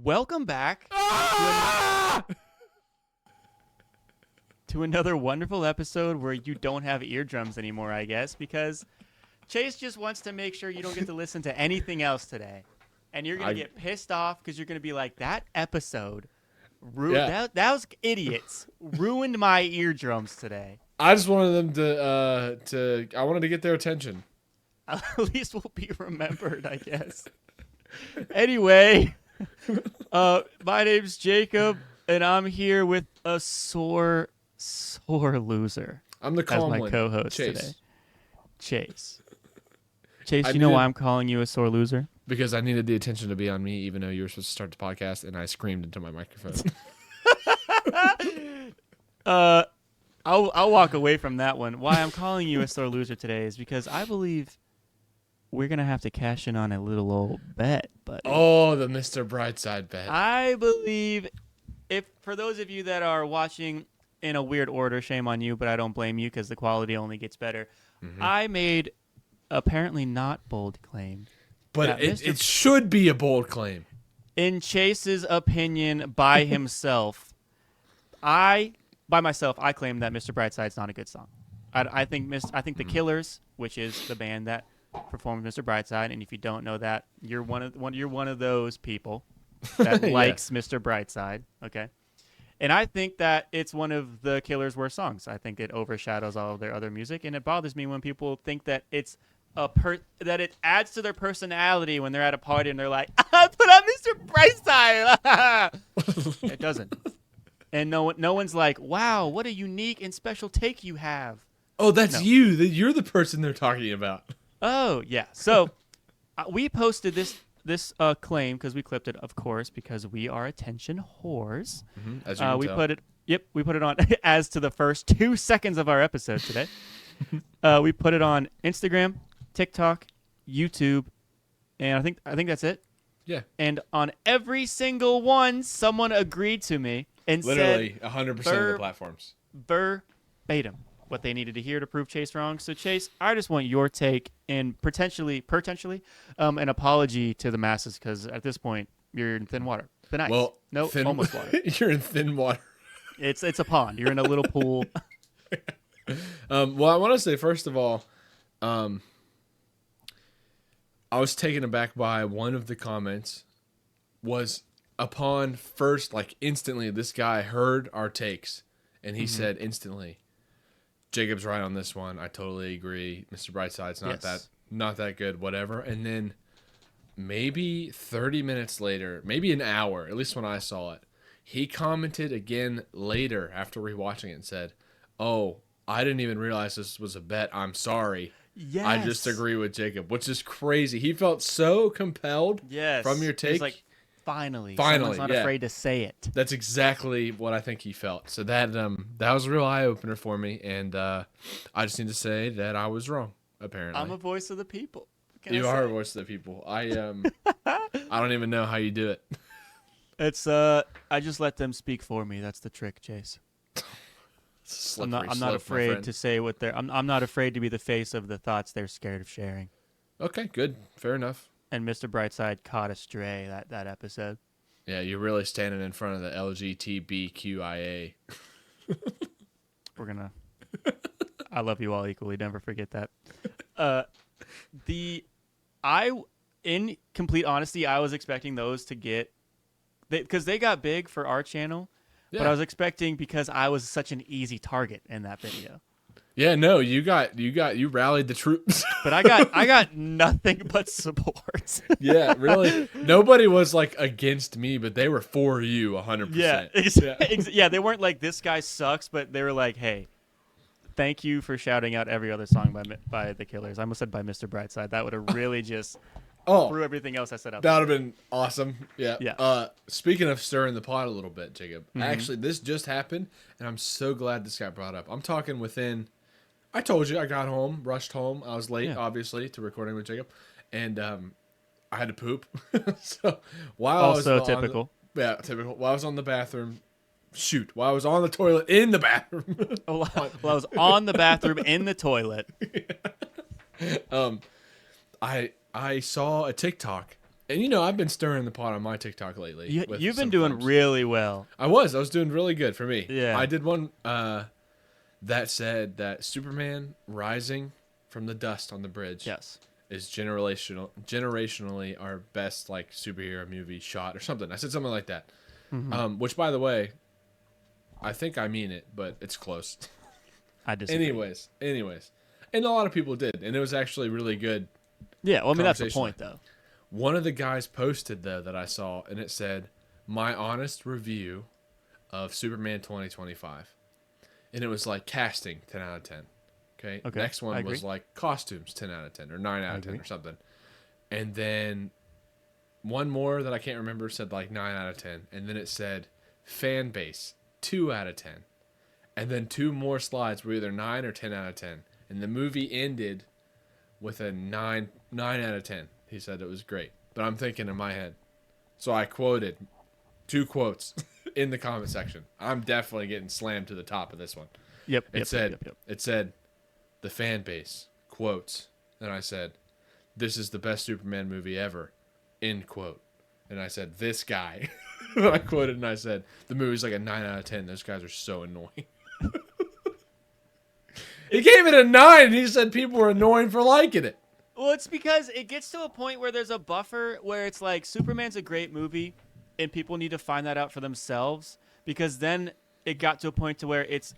Welcome back to another wonderful episode where you don't have eardrums anymore, I guess, because Chase just wants to make sure you don't get to listen to anything else today. And you're going to get pissed off because you're going to be like, that episode, that was idiots, ruined my eardrums today. I just wanted them I wanted to get their attention. At least we'll be remembered, I guess. Anyway, my name's Jacob, and I'm here with a sore loser. I'm the calm as my one. co-host Chase. today. Chase, you know why I'm calling you a sore loser? Because I needed the attention to be on me, even though you were supposed to start the podcast, and I screamed into my microphone. I'll walk away from that one. Why I'm calling you a sore loser today is because I believe we're going to have to cash in on a little old bet, buddy. Oh, the Mr. Brightside bet. I believe, if for those of you that are watching in a weird order, shame on you, but I don't blame you because the quality only gets better. Mm-hmm. I made apparently not bold claim. But it should be a bold claim. In Chase's opinion, by himself, by myself, I claim that Mr. Brightside's not a good song. I think the Killers, which is the band that performed Mr. Brightside, and if you don't know that, you're one of those people that likes Mr. Brightside. Okay, and I think that it's one of the Killers' worst songs. I think it overshadows all of their other music, and it bothers me when people think that it's that it adds to their personality when they're at a party and they're like, put on Mr. Brightside. It doesn't. And no one's like, wow, what a unique and special take you have. Oh, that's you. You're the person they're talking about. Oh, yeah. So we posted this claim because we clipped it, of course, because we are attention whores. Mm-hmm, as you can we tell. we put it on as to the first 2 seconds of our episode today. We put it on Instagram, TikTok, YouTube, and I think that's it. Yeah. And on every single one, someone agreed to me and literally said 100% of the platforms verbatim what they needed to hear to prove Chase wrong. So Chase, I just want your take and potentially an apology to the masses, because at this point you're in thin water, thin ice. Well, almost water. You're in thin water. It's a pond. You're in a little pool. Well, I want to say first of all, I was taken aback by one of the comments. Was upon first, like instantly, this guy heard our takes and he said instantly, Jacob's right on this one. I totally agree. Mr. Brightside's not that good, whatever. And then maybe 30 minutes later, maybe an hour, at least when I saw it, he commented again later after rewatching it and said, oh, I didn't even realize this was a bet. I'm sorry. Yes. I just agree with Jacob, which is crazy. He felt so compelled from your take. He's like, finally, someone's not afraid to say it. That's exactly what I think he felt. So that was a real eye-opener for me, and I just need to say that I was wrong, apparently. I'm a voice of the people. You are a voice of the people. I don't even know how you do it. It's I just let them speak for me. That's the trick, Chase. I'm not afraid to say what they're. I'm not afraid to be the face of the thoughts they're scared of sharing. Okay, good, fair enough. And Mr. Brightside caught a stray that episode. Yeah, you're really standing in front of the LGBTQIA. We're gonna. I love you all equally. Never forget that. In complete honesty, I was expecting those to get, because they got big for our channel. Yeah. But I was expecting, because I was such an easy target in that video. Yeah, no, you rallied the troops. But I got nothing but support. Yeah, really. Nobody was like against me, but they were for you 100%. Yeah, they weren't like, this guy sucks, but they were like, hey, thank you for shouting out every other song by the Killers. I almost said by Mr. Brightside. That would have really just threw everything else I said out. That would have been awesome. Yeah. Yeah. Speaking of stirring the pot a little bit, Jacob, actually, this just happened, and I'm so glad this got brought up. I'm talking within, I told you, I got home, rushed home. I was late, obviously, to recording with Jacob, and I had to poop. So while typical. Typical. While I was on the bathroom, while I was on the toilet in the bathroom. While I was on the bathroom in the toilet. I saw a TikTok And you know, I've been stirring the pot on my TikTok lately. With You've been some doing clips. really well. I was doing really good for me. Yeah. I did one that said that Superman rising from the dust on the bridge Yes. is generationally our best like superhero movie shot or something. I said something like that. Which, by the way, I think I mean it, but it's close. I disagree. Anyways, and a lot of people did, and it was actually really good. Yeah, well, I mean, that's the Conversation. point, though. One of the guys posted though that I saw, and it said, "My honest review of Superman 2025," and it was like casting 10 out of 10. Okay. Next I one agree. was like costumes 10 out of 10 or 9 out of 10 or something, and then one more that I can't remember said like 9 out of 10, and then it said fan base 2 out of 10, and then two more slides were either 9 or 10 out of 10, and the movie ended with a 9 out of 10. He said it was great, but I'm thinking in my head, so I quoted 2 quotes in the comment section. I'm definitely getting slammed to the top of this one. Yep. It said the fan base quotes, and I said, "This is the best Superman movie ever," end quote. And I said, "This guy." I quoted and I said, "The movie's like a 9 out of 10. Those guys are so annoying." He gave it a 9, and he said people were annoying for liking it. Well, it's because it gets to a point where there's a buffer where it's like Superman's a great movie, and people need to find that out for themselves. Because then it got to a point to where it's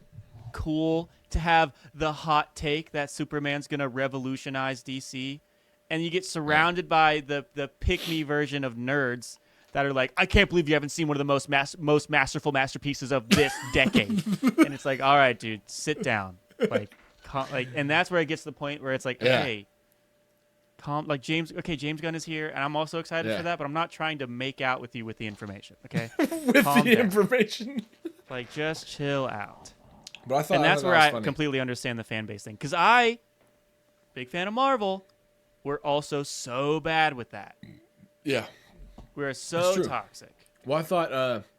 cool to have the hot take that Superman's gonna revolutionize DC, and you get surrounded by the pick me version of nerds that are like, I can't believe you haven't seen one of the most masterful masterpieces of this decade. And it's like, all right, dude, sit down, like, and that's where it gets to the point where it's like, okay. Like James Gunn is here, and I'm also excited for that, but I'm not trying to make out with you with the information, okay? Information. Like, just chill out. But I thought, and that's where that I funny. completely understand the fan base thing, because big fan of Marvel, we're also so bad with that. Yeah. We're so toxic. Well,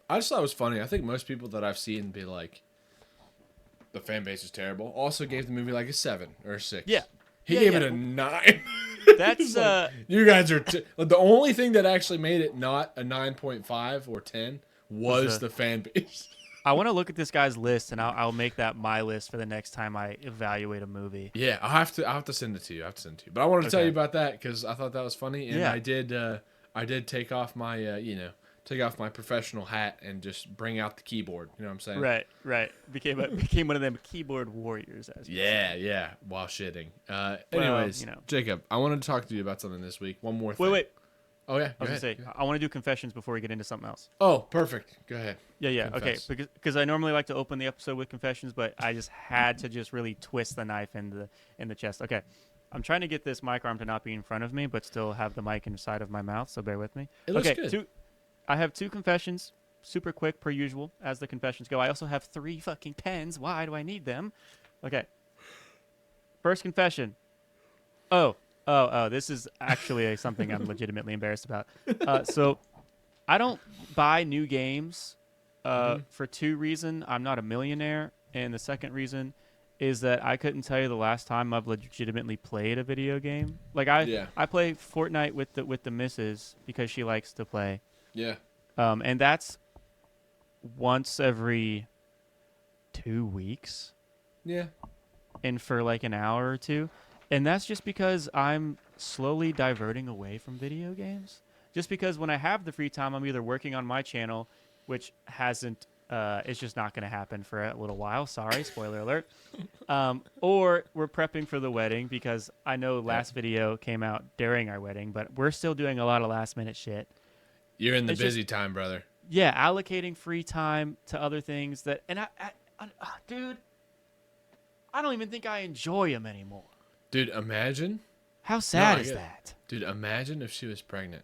I just thought it was funny. I think most people that I've seen be like, the fan base is terrible, also gave the movie like a 7 or a 6. Yeah. He gave it a 9. That's like, you guys are the only thing that actually made it not a 9.5 or 10 was the fan base. I want to look at this guy's list, and I'll make that my list for the next time I evaluate a movie. Yeah, I'll have to send it to you. But I wanted to tell you about that because I thought that was funny, and I did take off my take off my professional hat and just bring out the keyboard. You know what I'm saying? Right. Became one of them keyboard warriors. Yeah. While shitting. Anyways, Jacob, I wanted to talk to you about something this week. One more thing. Wait. Oh yeah. I was gonna say I want to do confessions before we get into something else. Oh, perfect. Go ahead. Yeah. Confess. Okay. Because I normally like to open the episode with confessions, but I just had to just really twist the knife in the chest. Okay. I'm trying to get this mic arm to not be in front of me, but still have the mic inside of my mouth. So bear with me. It looks good. I have 2 confessions, super quick per usual, as the confessions go. I also have 3 fucking pens. Why do I need them? Okay. First confession. Oh, this is actually something I'm legitimately embarrassed about. So I don't buy new games for 2 reasons. I'm not a millionaire, and the second reason is that I couldn't tell you the last time I've legitimately played a video game. Like I play Fortnite with the missus because she likes to play. Yeah. And that's once every 2 weeks. Yeah. And for like an hour or 2. And that's just because I'm slowly diverting away from video games. Just because when I have the free time, I'm either working on my channel, which it's just not going to happen for a little while. Sorry, spoiler alert. Or we're prepping for the wedding because I know last video came out during our wedding, but we're still doing a lot of last minute shit. You're in the busy time, brother. Yeah, allocating free time to other things dude, I don't even think I enjoy them anymore. Dude, imagine. How sad is that? Dude, imagine if she was pregnant.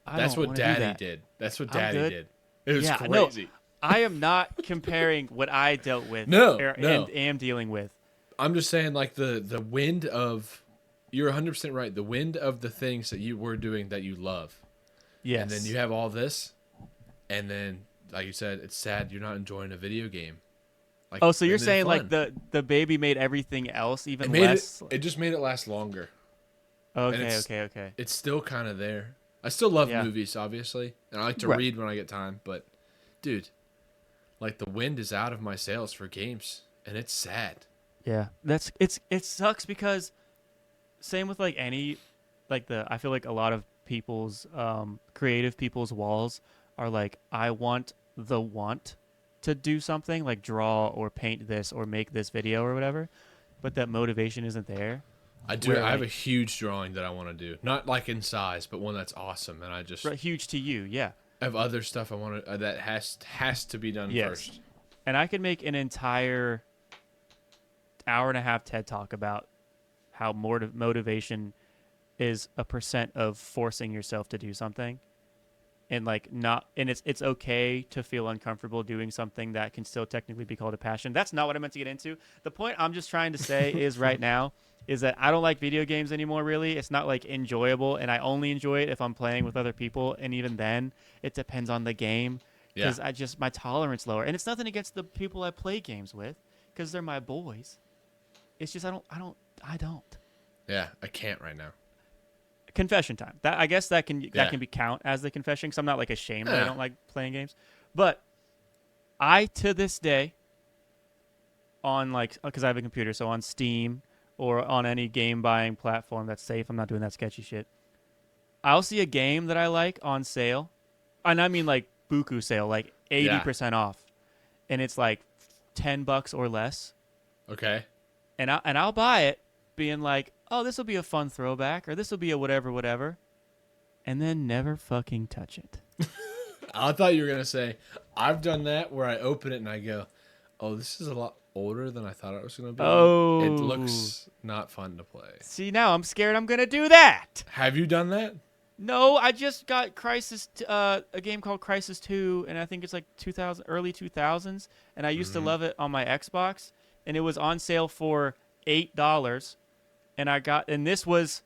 I That's don't what wanna do Daddy that. did. That's what Daddy did. It was crazy. No, I am not comparing what I dealt with No. and am dealing with. I'm just saying, like, the wind of... You're 100% right. The wind of the things that you were doing that you love. Yes. And then you have all this, and then, like you said, it's sad you're not enjoying a video game. Like, so you're saying, like, the baby made everything else even less... less? It just made it last longer. Okay. It's still kind of there. I still love Yeah. movies, obviously, and I like to Right. read when I get time. But, dude, like the wind is out of my sails for games, and it's sad. Yeah, it sucks because same with like any like the I feel like a lot of people's creative people's walls are like I want to do something like draw or paint this or make this video or whatever, but that motivation isn't there. I do. Where I have a like huge drawing that I want to do, not like in size, but one that's awesome. And I just huge to you, yeah. have other stuff I want to that has to be done Yes. first. And I could make an entire hour and a half TED talk about how motivation is a percent of forcing yourself to do something, and like not, and it's okay to feel uncomfortable doing something that can still technically be called a passion. That's not what I meant to get into. The point I'm just trying to say is right now is that I don't like video games anymore. Really, it's not like enjoyable, and I only enjoy it if I'm playing with other people, and even then, it depends on the game Yeah. because I just my tolerance lower, and it's nothing against the people I play games with because they're my boys. It's just I don't. Yeah, I can't right now. Confession time. That I guess that can Yeah. be count as the confession because I'm not like ashamed that I Yeah. don't like playing games, but I to this day on like because I have a computer, so on Steam or on any game buying platform that's safe. I'm not doing that sketchy shit. I'll see a game that I like on sale, and I mean like buku sale, like 80% off, and it's like $10 or less, Okay. and I'll buy it, being like, oh, this will be a fun throwback, or this will be a whatever, and then never fucking touch it. I thought you were gonna say I've done that where I open it and I go, "Oh, this is a lot older than I thought it was gonna be. Oh. It looks not fun to play." See, now I'm scared I'm gonna do that. Have you done that? No, I just got a game called Crisis 2, and I think it's like 2000, early 2000s, and I used to love it on my Xbox, and it was on sale for $8, and this was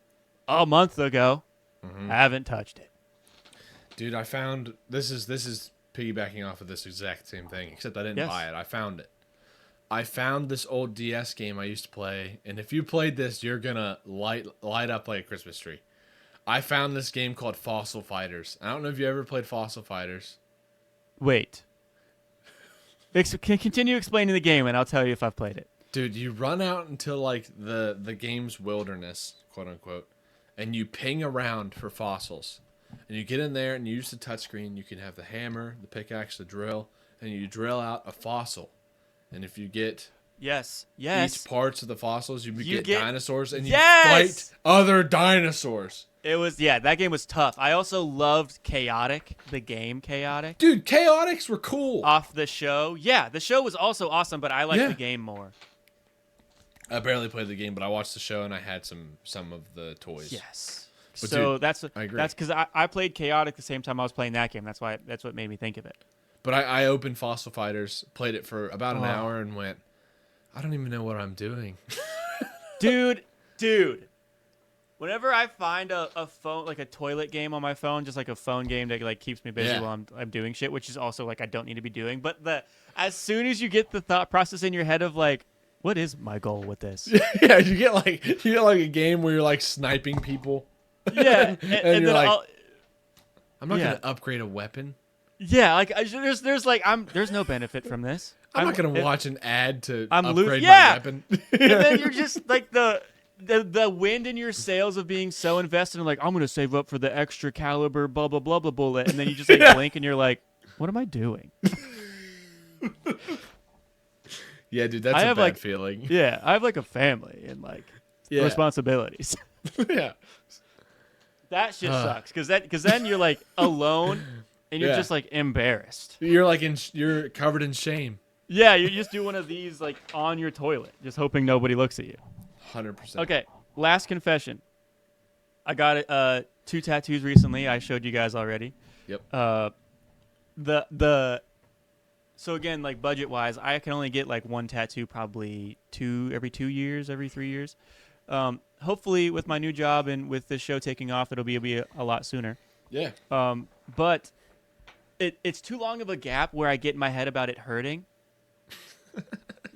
a month ago. I haven't touched it. Dude, I found this is piggybacking off of this exact same thing, except I didn't Yes. buy it. I found it. I found this old DS game I used to play, and if you played this, you're gonna light up like a Christmas tree. I found this game called Fossil Fighters. I don't know if you ever played Fossil Fighters. Wait. Continue explaining the game, and I'll tell you if I've played it. Dude, you run out into like the game's wilderness, quote unquote, and you ping around for fossils. And you get in there and you use the touchscreen. You can have the hammer, the pickaxe, the drill, and you drill out a fossil. And if you get Yes. each parts of the fossils, you get dinosaurs, and you Yes! fight other dinosaurs. It was, yeah, that game was tough. I also loved Chaotic, the game Chaotic. Dude, Chaotix were cool. Off the show. Yeah, the show was also awesome, but I liked Yeah. the game more. I barely played the game, but I watched the show and I had some of the toys. Yes. But So dude, that's I agree. that's because I played Chaotic the same time I was playing that game. That's what made me think of it. But I opened Fossil Fighters, played it for about an Oh. hour, and went, I don't even know what I'm doing. Dude. Whenever I find a phone, like a toilet game on my phone, just like a phone game that like keeps me busy Yeah. while I'm doing shit, which is also like I don't need to be doing. But as soon as you get the thought process in your head of like, what is my goal with this? Yeah, you get like a game where you're like sniping people. Yeah, and you're then like, I'll, I'm not Yeah. gonna upgrade a weapon. yeah, like there's no benefit from this. I'm not gonna watch an ad to upgrade my Yeah. weapon. And then you're just like the wind in your sails of being so invested in like I'm gonna save up for the extra caliber blah blah blah blah bullet, and then you just like blink and you're like, what am I doing? Yeah, dude, that's I a have, bad like- feeling. Yeah, I have like a family and like Yeah. responsibilities. Yeah. That shit sucks because then you're like alone and you're Yeah. just like embarrassed. You're like you're covered in shame. Yeah, you just do one of these like on your toilet, just hoping nobody looks at you. 100%. Okay, last confession. I got 2 tattoos recently. I showed you guys already. Yep. So again, like budget wise, I can only get like one tattoo probably every 2 years, every 3 years. Hopefully with my new job and with this show taking off, it'll be a lot sooner. Yeah. But it's too long of a gap where I get in my head about it hurting.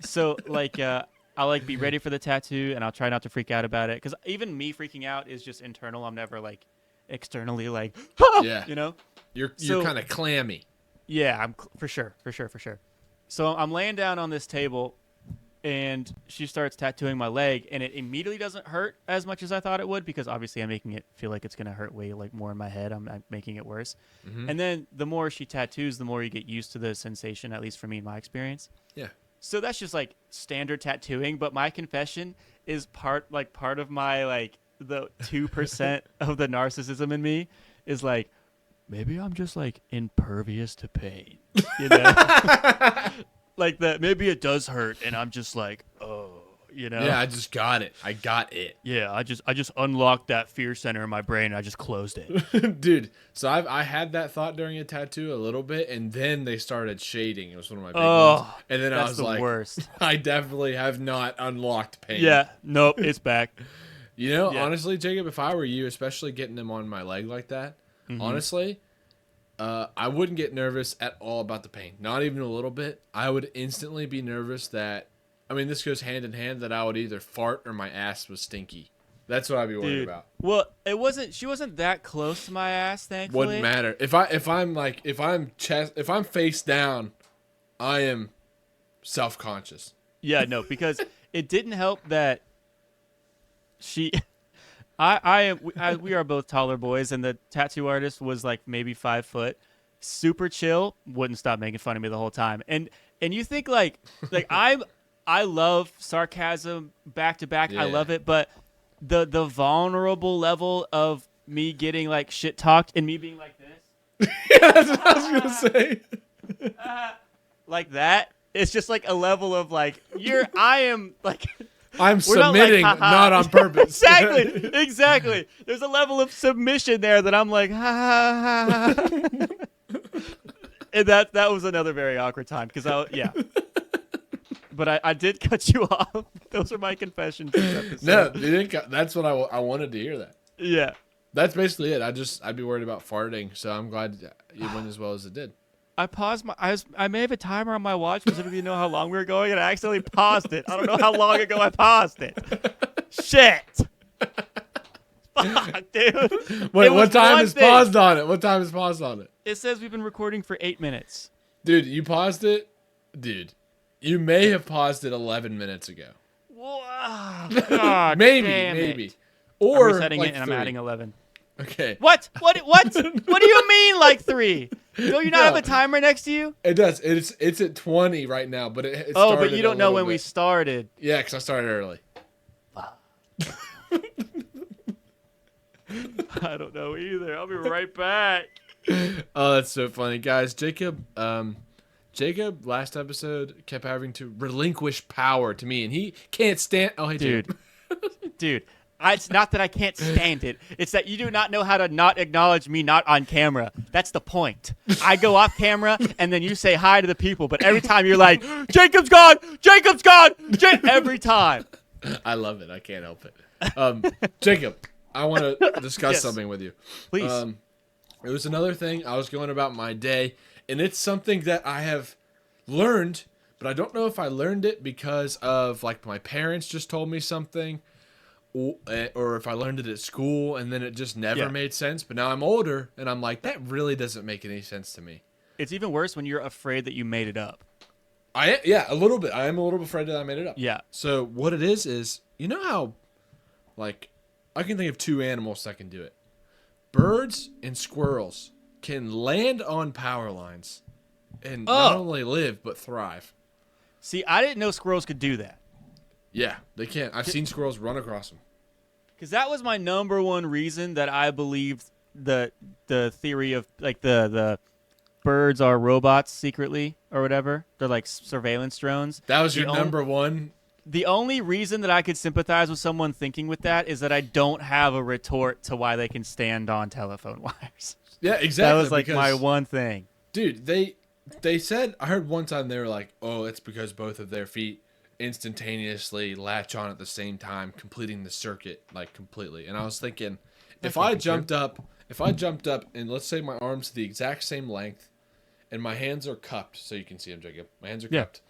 So like I'll like be ready for the tattoo and I'll try not to freak out about it because even me freaking out is just internal. I'm never like externally like, Yeah. you know. You're So- kind of clammy. Yeah, for sure. So I'm laying down on this table, and she starts tattooing my leg, and it immediately doesn't hurt as much as I thought it would because obviously I'm making it feel like it's gonna hurt way like more in my head. I'm making it worse. Mm-hmm. And then the more she tattoos, the more you get used to the sensation. At least for me, in my experience. Yeah. So that's just like standard tattooing. But my confession is part of my like the 2% of the narcissism in me is like, maybe I'm just like impervious to pain, you know? Like that. Maybe it does hurt, and I'm just like, oh, you know? Yeah, I just got it. I got it. Yeah, I just unlocked that fear center in my brain. And I just closed it. Dude, so I had that thought during a tattoo a little bit, and then they started shading. It was one of my big ones. And then I that's was the like, worst. I definitely have not unlocked pain. Yeah, nope, it's back. You know, Yeah. honestly, Jacob, if I were you, especially getting them on my leg like that, honestly, I wouldn't get nervous at all about the pain. Not even a little bit. I would instantly be nervous that, I mean, this goes hand in hand, that I would either fart or my ass was stinky. That's what I'd be worried Dude. about. Well, it wasn't. She wasn't that close to my ass, thankfully. Wouldn't matter. If I'm face down, I am self-conscious. Yeah, no, because it didn't help that she. We are both taller boys, and the tattoo artist was like maybe 5 foot, super chill, wouldn't stop making fun of me the whole time. And you think like I love sarcasm back to back. I Yeah. love it, but the vulnerable level of me getting like shit talked and me being like this, Yeah, that's what I was gonna say. like that, it's just like a level of like I am like. I'm We're not like, submitting, "Ha-ha." not on purpose. Exactly. There's a level of submission there that I'm like, ha ha ha. And that was another very awkward time because yeah. But I did cut you off. Those are my confessions. This episode. No, you didn't. That's what I wanted to hear. That. Yeah. That's basically it. I'd be worried about farting, so I'm glad it went as well as it did. I paused I may have a timer on my watch specifically to know how long we were going, and I accidentally paused it. I don't know how long ago I paused it. Shit. Fuck, dude. Wait, It was what time one is thing. paused on it? What time is paused on it? It says we've been recording for 8 minutes. Dude, you paused it? Dude, you may have paused it 11 minutes ago. Wow. God, Maybe. damn it. I'm Or resetting like it and 3. I'm adding 11. Okay. What? What do you mean like 3? Don't you not have a timer next to you? It does. It's at 20 right now, but it Oh, but started you a don't know little when we bit. started. Yeah, because I started early. I don't know either. I'll be right back. Oh, that's so funny, guys. Jacob last episode kept having to relinquish power to me, and he can't stand. Oh, hey, Dude. Jacob. Dude. It's not that I can't stand it. It's that you do not know how to not acknowledge me not on camera. That's the point. I go off camera, and then you say hi to the people, but every time you're like, Jacob's gone! Jacob's gone! Every time. I love it. I can't help it. Jacob, I want to discuss Yes. something with you. Please. It was another thing. I was going about my day, and it's something that I have learned, but I don't know if I learned it because of like my parents just told me something, or if I learned it at school and then it just never made sense. But now I'm older, and I'm like, that really doesn't make any sense to me. It's even worse when you're afraid that you made it up. Yeah, a little bit. I am a little bit afraid that I made it up. Yeah. So what it is you know how, like, I can think of 2 animals that can do it. Birds and squirrels can land on power lines and not only live but thrive. See, I didn't know squirrels could do that. Yeah, they can. I've seen squirrels run across them. Because that was my number one reason that I believed the theory of like the birds are robots secretly or whatever. They're like surveillance drones. That was The your on- number one. The only reason that I could sympathize with someone thinking with that is that I don't have a retort to why they can stand on telephone wires. Yeah, exactly. That was like because, my one thing. Dude, they said, I heard one time they were like, oh, it's because both of their feet instantaneously latch on at the same time, completing the circuit like completely. And I was thinking, if I jumped up and let's say my arms the exact same length and my hands are cupped, so you can see them, Jacob. My hands are cupped.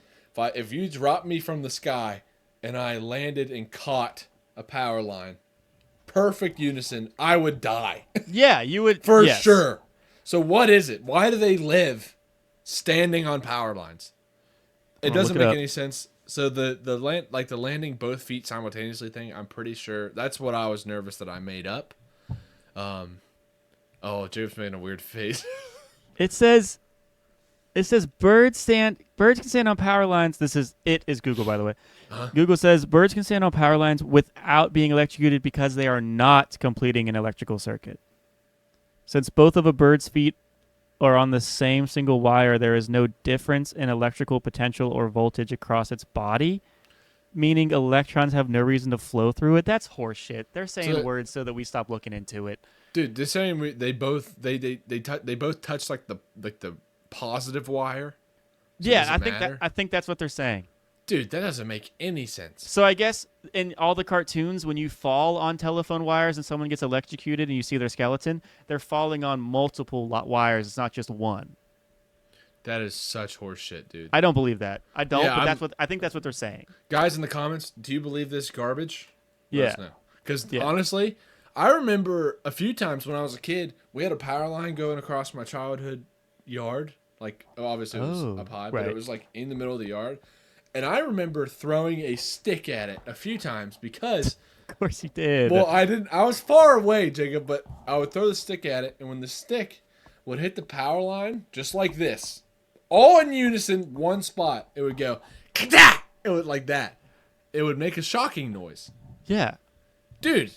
If you dropped me from the sky and I landed and caught a power line, perfect unison, I would die. Yeah, you would For yes. sure. So what is it? Why do they live standing on power lines? It doesn't make any sense. So the landing both feet simultaneously thing, I'm pretty sure that's what I was nervous that I made up. Oh, James making a weird face. It says birds can stand on power lines. This is Google, by the way. Google says birds can stand on power lines without being electrocuted because they are not completing an electrical circuit. Since both of a bird's feet are on the same single wire, there is no difference in electrical potential or voltage across its body, meaning electrons have no reason to flow through it. That's horseshit. They're saying words so that we stop looking into it. Dude, they're saying they both touch like the positive wire. So yeah, I think that's what they're saying. Dude, that doesn't make any sense. So I guess in all the cartoons, when you fall on telephone wires and someone gets electrocuted and you see their skeleton, they're falling on multiple wires. It's not just one. That is such horseshit, dude. I don't believe that. I don't, Yeah, but I think that's what they're saying. Guys in the comments, do you believe this garbage? Yeah. Because honestly, I remember a few times when I was a kid, we had a power line going across my childhood yard. Like, obviously it was up high, but it was like in the middle of the yard. And I remember throwing a stick at it a few times because... Of course you did. Well, I didn't. I was far away, Jacob, but I would throw the stick at it, and when the stick would hit the power line, just like this, all in unison, one spot, it would go, ka-da! It would like that. It would make a shocking noise. Yeah. Dude.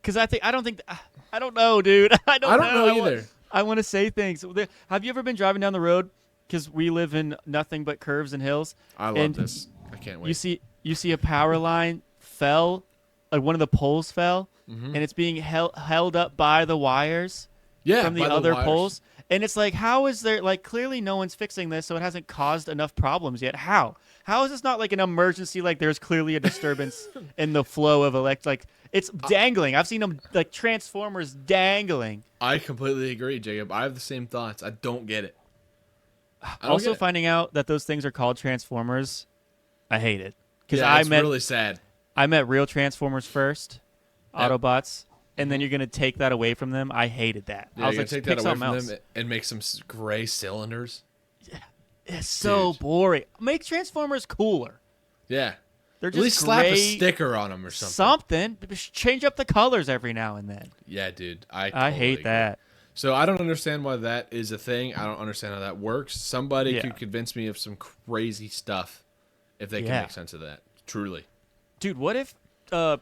Because I don't know, dude. I don't know either. I want to say things. Have you ever been driving down the road? Because we live in nothing but curves and hills. I love this. I can't wait. You see a power line fell, like one of the poles fell, and it's being held up by the wires from the other poles. And it's like, how is there, like, clearly no one's fixing this, so it hasn't caused enough problems yet. How? How is this not like an emergency, like there's clearly a disturbance in the flow of like, it's dangling. I've seen them, like, transformers dangling. I completely agree, Jacob. I have the same thoughts. I don't get it. Also, finding out that those things are called transformers, I hate it. Because it's really sad. I met real transformers first, Autobots, and then you're going to take that away from them. I hated that. Yeah, I was you're like, take that away from them and make some gray cylinders. Yeah, it's so boring. Make Transformers cooler. Yeah. They're just at least slap a sticker on them or something. Change up the colors every now and then. Yeah, dude. I hate agree. that. So I don't understand why that is a thing. I don't understand how that works. Somebody could convince me of some crazy stuff if they can make sense of that. Truly. Dude, what if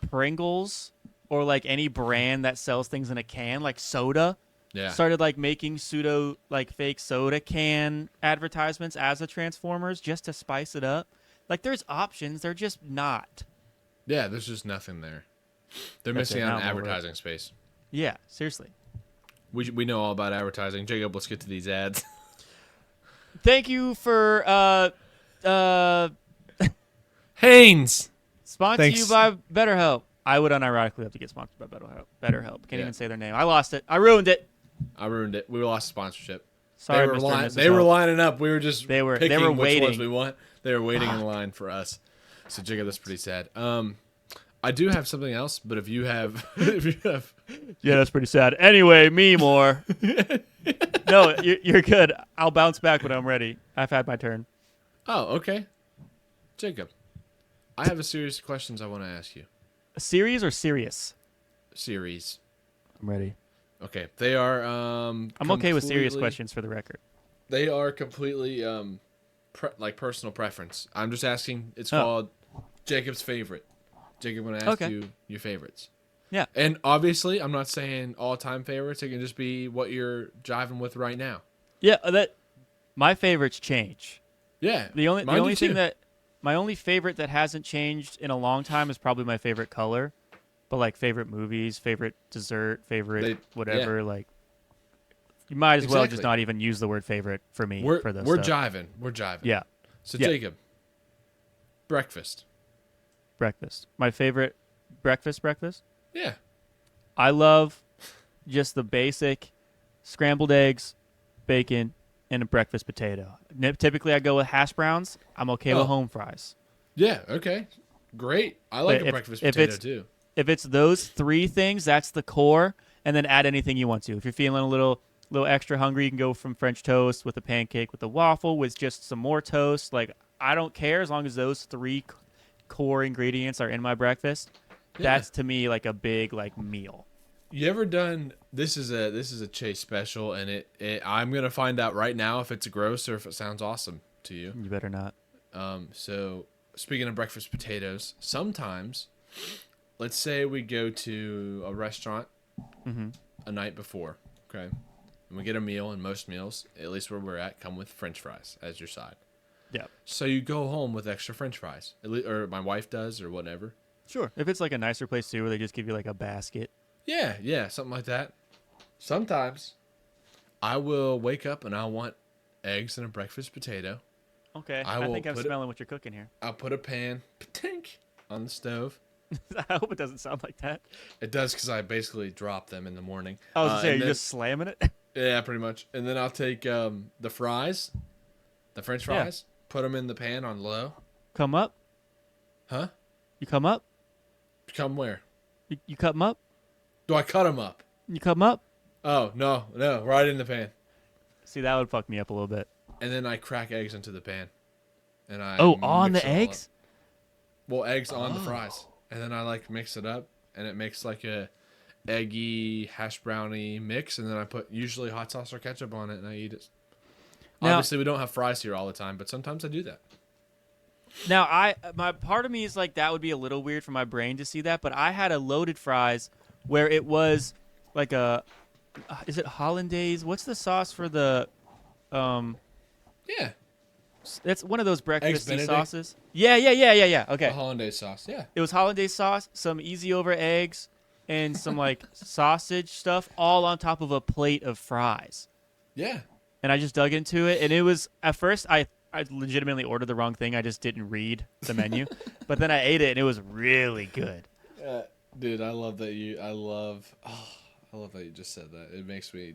Pringles or like any brand that sells things in a can, like soda, started like making pseudo like fake soda can advertisements as the Transformers just to spice it up? Like, there's options. They're just not. Yeah, there's just nothing there. They're missing out on advertising space. Yeah, seriously. We know all about advertising. Jacob, let's get to these ads. Thank you for Haynes. Sponsored you by BetterHelp. I would unironically have to get sponsored by BetterHelp. Can't even say their name. I lost it. I ruined it. We lost sponsorship. Sorry, they were lining up. We were just they were waiting. Which ones we want. They were waiting in line for us. So Jacob, that's pretty sad. I do have something else, but if you have, yeah, that's pretty sad. Anyway, me more. No, you're good. I'll bounce back when I'm ready. I've had my turn. Oh, okay. Jacob, I have a series of questions I want to ask you. A series or serious? Series. I'm ready. Okay, they are. I'm okay with serious questions for the record. They are completely like personal preference. I'm just asking. It's called Jacob's favorite. Jacob, I'm gonna ask you your favorites. Yeah. And obviously, I'm not saying all-time favorites. It can just be what you're jiving with right now. Yeah, my favorites change. Yeah. The only thing that my only favorite that hasn't changed in a long time is probably my favorite color. But like favorite movies, favorite dessert, favorite whatever, like you might as well just not even use the word favorite for me for this. We're jiving. We're jiving. Yeah. So Jacob, breakfast. My favorite breakfast? Yeah. I love just the basic scrambled eggs, bacon, and a breakfast potato. Typically I go with hash browns. I'm okay with home fries. Yeah, okay. Great. I like a breakfast potato too. If it's those three things, that's the core, and then add anything you want to. If you're feeling a little extra hungry, you can go from French toast with a pancake with a waffle with just some more toast. Like, I don't care as long as those three core ingredients are in my breakfast. Yeah. That's to me like a big like meal. You ever done this is a Chase special, and it I'm gonna find out right now if it's gross or if it sounds awesome to you. You better not. So speaking of breakfast potatoes, sometimes let's say we go to a restaurant a night before, okay? And we get a meal, and most meals, at least where we're at, come with French fries as your side. Yeah. So you go home with extra French fries, or my wife does, or whatever. Sure. If it's like a nicer place too, where they just give you like a basket. Yeah, something like that. Sometimes I will wake up and I want eggs and a breakfast potato. Okay. I I will think I'm put smelling what you're cooking here. I'll put a pan, patink, on the stove. I hope it doesn't sound like that. It does because I basically drop them in the morning. I was gonna say, are and you then- just slamming it? Yeah, pretty much. And then I'll take the fries, the French Yeah. fries, put them in the pan on low. Come up. Huh? You come up. Come where? You cut them up. Do I cut them up? You come up. Oh, no, right in the pan. See, that would fuck me up a little bit. And then I crack eggs into the pan. And I On mix the it all up. eggs? Well, eggs on the fries. And then I like mix it up, and it makes like a eggy hash brownie mix, and then I put usually hot sauce or ketchup on it, and I eat it. Now- Obviously, we don't have fries here all the time, but sometimes I do that. Now, my part of me is like, that would be a little weird for my brain to see that, but I had a loaded fries where it was like is it hollandaise? What's the sauce for the, Yeah, it's one of those breakfasty Benedict? sauces. Yeah. Okay. a hollandaise sauce. Yeah, It was hollandaise sauce, some easy over eggs, and some like sausage stuff all on top of a plate of fries. yeah. And I just dug into it, and it was, at first I legitimately ordered the wrong thing. I just didn't read the menu, but then I ate it, and it was really good. Dude, I love that you. I love that you just said that. It makes me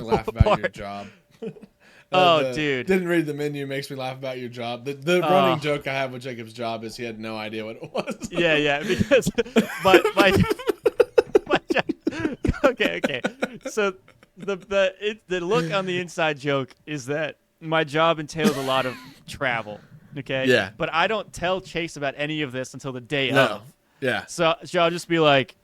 laugh about your job. Dude. Didn't read the menu. Makes me laugh about your job. The running joke I have with Jacob's job is he had no idea what it was. Yeah, because my okay. So the look on the inside joke is that my job entails a lot of travel. Okay. Yeah. But I don't tell Chase about any of this until the day No. of. Yeah. So I'll just be like,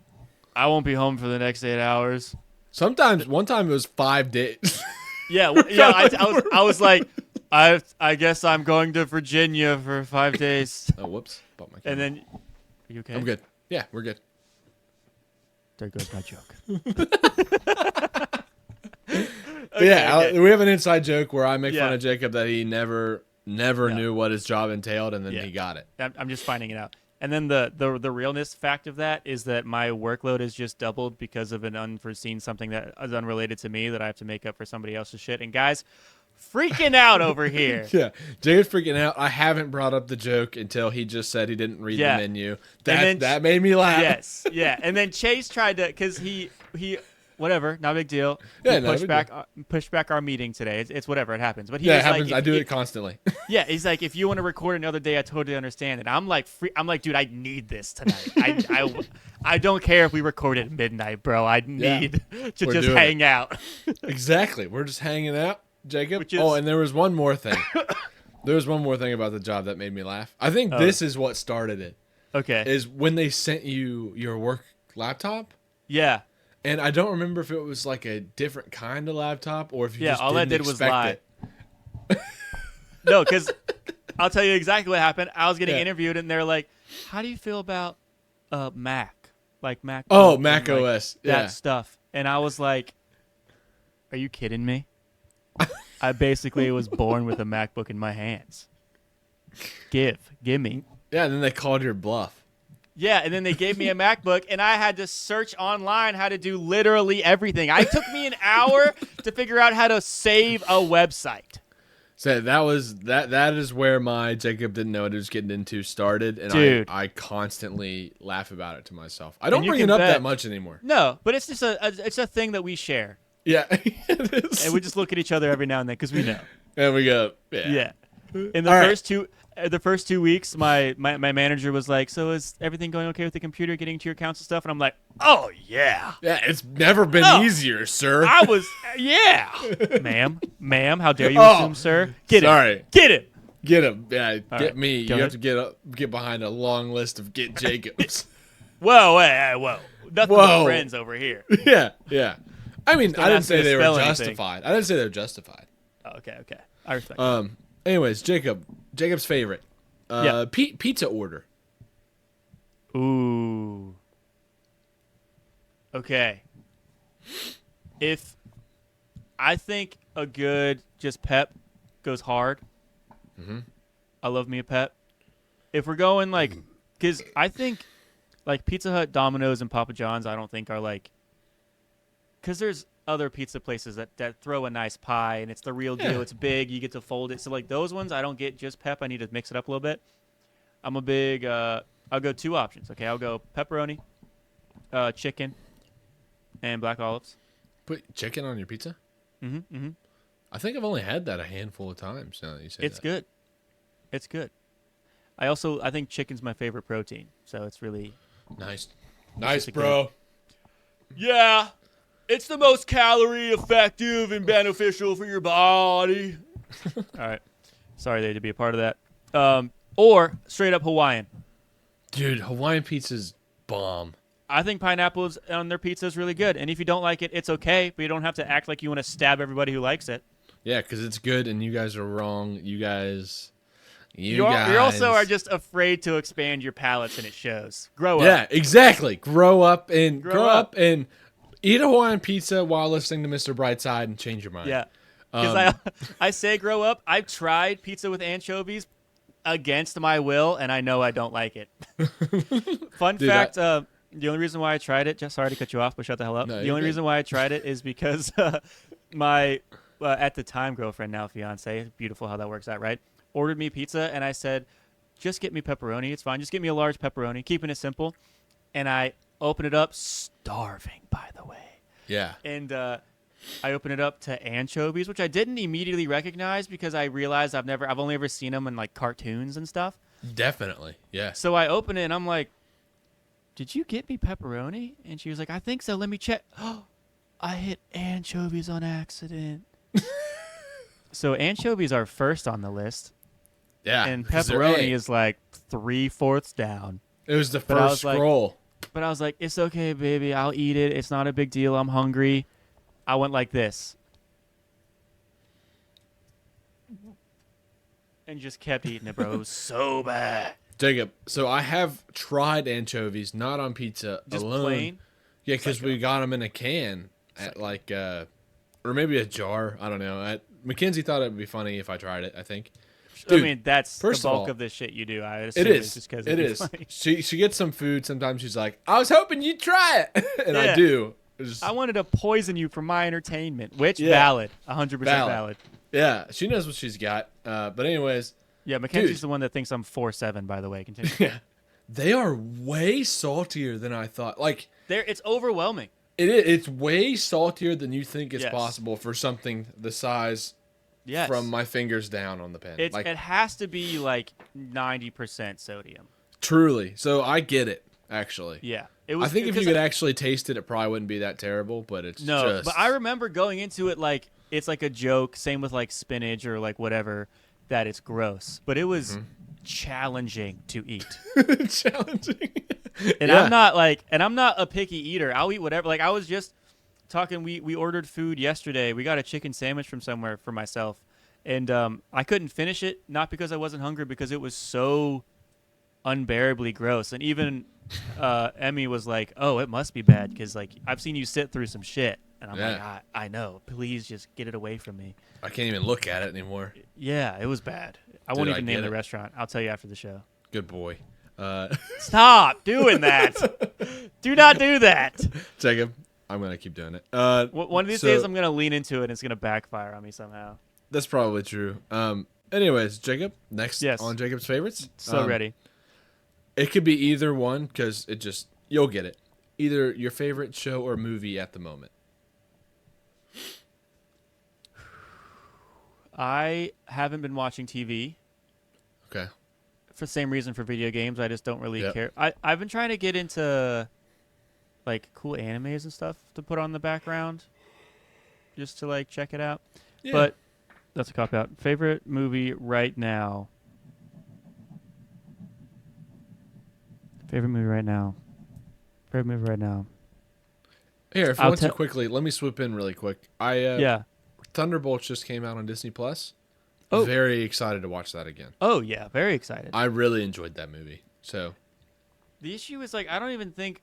I won't be home for the next 8 hours. Sometimes one time it was 5 days. Yeah. I was like, I guess I'm going to Virginia for 5 days. Oh, whoops. Bought my And camera. then, are you okay? I'm good. Yeah, we're good. There goes my joke. But yeah, okay. we have an inside joke where I make fun Yeah. of Jacob that he never knew what his job entailed, and then Yeah. he got it. I'm just finding it out. And then the realness fact of that is that my workload is just doubled because of an unforeseen something that is unrelated to me that I have to make up for somebody else's shit. And guys, freaking out over here. Yeah, Jacob's freaking out. I haven't brought up the joke until he just said he didn't read Yeah. the menu. then That made me laugh. Yes, yeah. And then Chase tried to, because he whatever, not a big deal. Yeah, He not a pushed big pushed back our meeting today. It's whatever, it happens. But he Yeah, it was happens. like, I do it constantly. Yeah, he's like, if you want to record another day, I totally understand it. I'm like, dude, I need this tonight. I don't care if we record at midnight, bro. I need to We're just doing hang out. Exactly. We're just hanging out, Jacob. Which is- Oh, and there was one more thing. There was one more thing about the job that made me laugh. I think this is what started it. Okay. Is when they sent you your work laptop. Yeah. And I don't remember if it was like a different kind of laptop or if you just all I didn't did was expect lie. it. No, because I'll tell you exactly what happened. I was getting Yeah. interviewed, and they're like, how do you feel about Mac? Like Mac. Oh, and, Mac like, OS. that Yeah. stuff. And I was like, are you kidding me? I basically was born with a MacBook in my hands. Give me. Yeah, and then they called your bluff. Yeah, and then they gave me a MacBook, and I had to search online how to do literally everything. It took me an hour to figure out how to save a website. So that is where my Jacob didn't know what he was getting into started, and Dude. I constantly laugh about it to myself. I don't you bring it can up bet- that much anymore. No, but it's just it's a thing that we share, Yeah, it is. and we just look at each other every now and then because we know. And we go, Yeah. In the All right. first 2 weeks, my manager was like, "So is everything going okay with the computer getting to your accounts and stuff?" And I'm like, "Oh yeah." Yeah, it's never been Oh, easier, sir. I was, yeah, ma'am, how dare you Oh, assume, sir? Get sorry. him, get him. Get him. Yeah, All get right, me. go You ahead. have to get behind a long list of get Jacobs. Whoa, hey, whoa, nothing but Whoa. friends over here. Yeah. I mean, don't I didn't ask me say to they were spell anything. justified. I didn't say they were justified. Oh, okay, I respect that. Anyways, Jacob's favorite. Yeah. Pizza order. Ooh. Okay. If I think a good just pep goes hard. I love me a pep. If we're going like, because I think like Pizza Hut, Domino's, and Papa John's, I don't think are like, because there's other pizza places that throw a nice pie and it's the real deal. Yeah. It's big. You get to fold it. So like those ones, I don't get just pep. I need to mix it up a little bit. I'm a big. I'll go 2 options. Okay, I'll go pepperoni, chicken, and black olives. Put chicken on your pizza? Mm-hmm. I think I've only had that a handful of times now that you say It's that. good. It's good. I think chicken's my favorite protein, so it's really. Nice, just a bro. Yeah, it's the most calorie effective and beneficial for your body. All right, sorry they had to be a part of that. Or straight up Hawaiian. Dude, Hawaiian pizza's bomb. I think pineapples on their pizza is really good, and if you don't like it, it's okay, but you don't have to act like you want to stab everybody who likes it. Yeah, because it's good, and you guys are wrong. You guys. You also are just afraid to expand your palates, and it shows. Grow up. Yeah, exactly. Grow up and Grow up. and eat a Hawaiian pizza while listening to Mr. Brightside and change your mind. Yeah. Because I say grow up. I've tried pizza with anchovies against my will, and I know I don't like it. Fun Dude, fact, the only reason why I tried it, just sorry to cut you off, but shut the hell up. No, The you're only good. reason why I tried it is because my, at the time, girlfriend, now fiance, beautiful how that works out, right? Ordered me pizza, and I said, just get me pepperoni. It's fine. Just get me a large pepperoni, keeping it simple. And I open it up, starving, by the way. Yeah. And I open it up to anchovies, which I didn't immediately recognize because I realized I've only ever seen them in like cartoons and stuff. Definitely. Yeah. So I open it and I'm like, "Did you get me pepperoni?" And she was like, "I think so. Let me check." Oh, I hit anchovies on accident. So anchovies are first on the list, Yeah. and because they're pepperoni egg. is like 3/4 down. It was the But I first was like- scroll. But I was like, "It's okay, baby. I'll eat it. It's not a big deal. I'm hungry." I went like this. And just kept eating it, bro. It was so bad. Jacob, so I have tried anchovies, not on pizza Just alone. plain. Yeah, because we got them in a can at like, or maybe a jar. I don't know. Mackenzie thought it would be funny if I tried it. I think. Dude, I mean, that's the first of bulk all, of this shit you do. I assume It it's is. just because It is. She gets some food. Sometimes she's like, "I was hoping you'd try it," and I Yeah. do. It's just- I wanted to poison you for my entertainment, which Yeah. valid, 100% valid. yeah, she knows what she's got. But anyways, Yeah, Mackenzie's Dude. the one that thinks I'm 4'7", by the way. Continue. yeah, they are way saltier than I thought. Like It's overwhelming. it's way saltier than you think is Yes. possible for something the size Yes. from my fingers down on the pen. It Like has to be like 90% sodium. truly. So I get it. Actually, Yeah. It was, I think if you because could actually taste it, it probably wouldn't be that terrible. But it's No, just. but I remember going into it like it's like a joke. Same with like spinach or like whatever, that it's gross. But it was challenging to eat. challenging. And Yeah. I'm not a picky eater. I'll eat whatever. Like I was just talking. We ordered food yesterday. We got a chicken sandwich from somewhere for myself, and I couldn't finish it. Not because I wasn't hungry, because it was so unbearably gross. And even Emmy was like, "Oh, it must be bad because like I've seen you sit through some shit." And I'm like, Yeah. I know. Please just get it away from me. I can't even look at it anymore. Yeah, it was bad. I won't I even name get the it. restaurant. I'll tell you after the show. Good boy. Stop doing that. Do not do that. Jacob, I'm gonna keep doing it. One of these So- days, I'm gonna lean into it, and it's gonna backfire on me somehow. That's probably true. Anyways, Jacob, next Yes. on Jacob's favorites. So ready. It could be either one because you'll get it. Either your favorite show or movie at the moment. I haven't been watching TV Okay. For the same reason for video games, I just don't really Yep. care. I've been trying to get into like cool animes and stuff to put on the background, just to like check it out. Yeah. But that's a cop out. Favorite movie right now. Favorite movie right now. Favorite movie right now. Here, if you I'll want to tell. quickly, let me swoop in really quick. Yeah. Thunderbolts just came out on Disney Plus. Oh. Very excited to watch that again. Oh yeah. Very excited. I really enjoyed that movie. So The issue is like I don't even think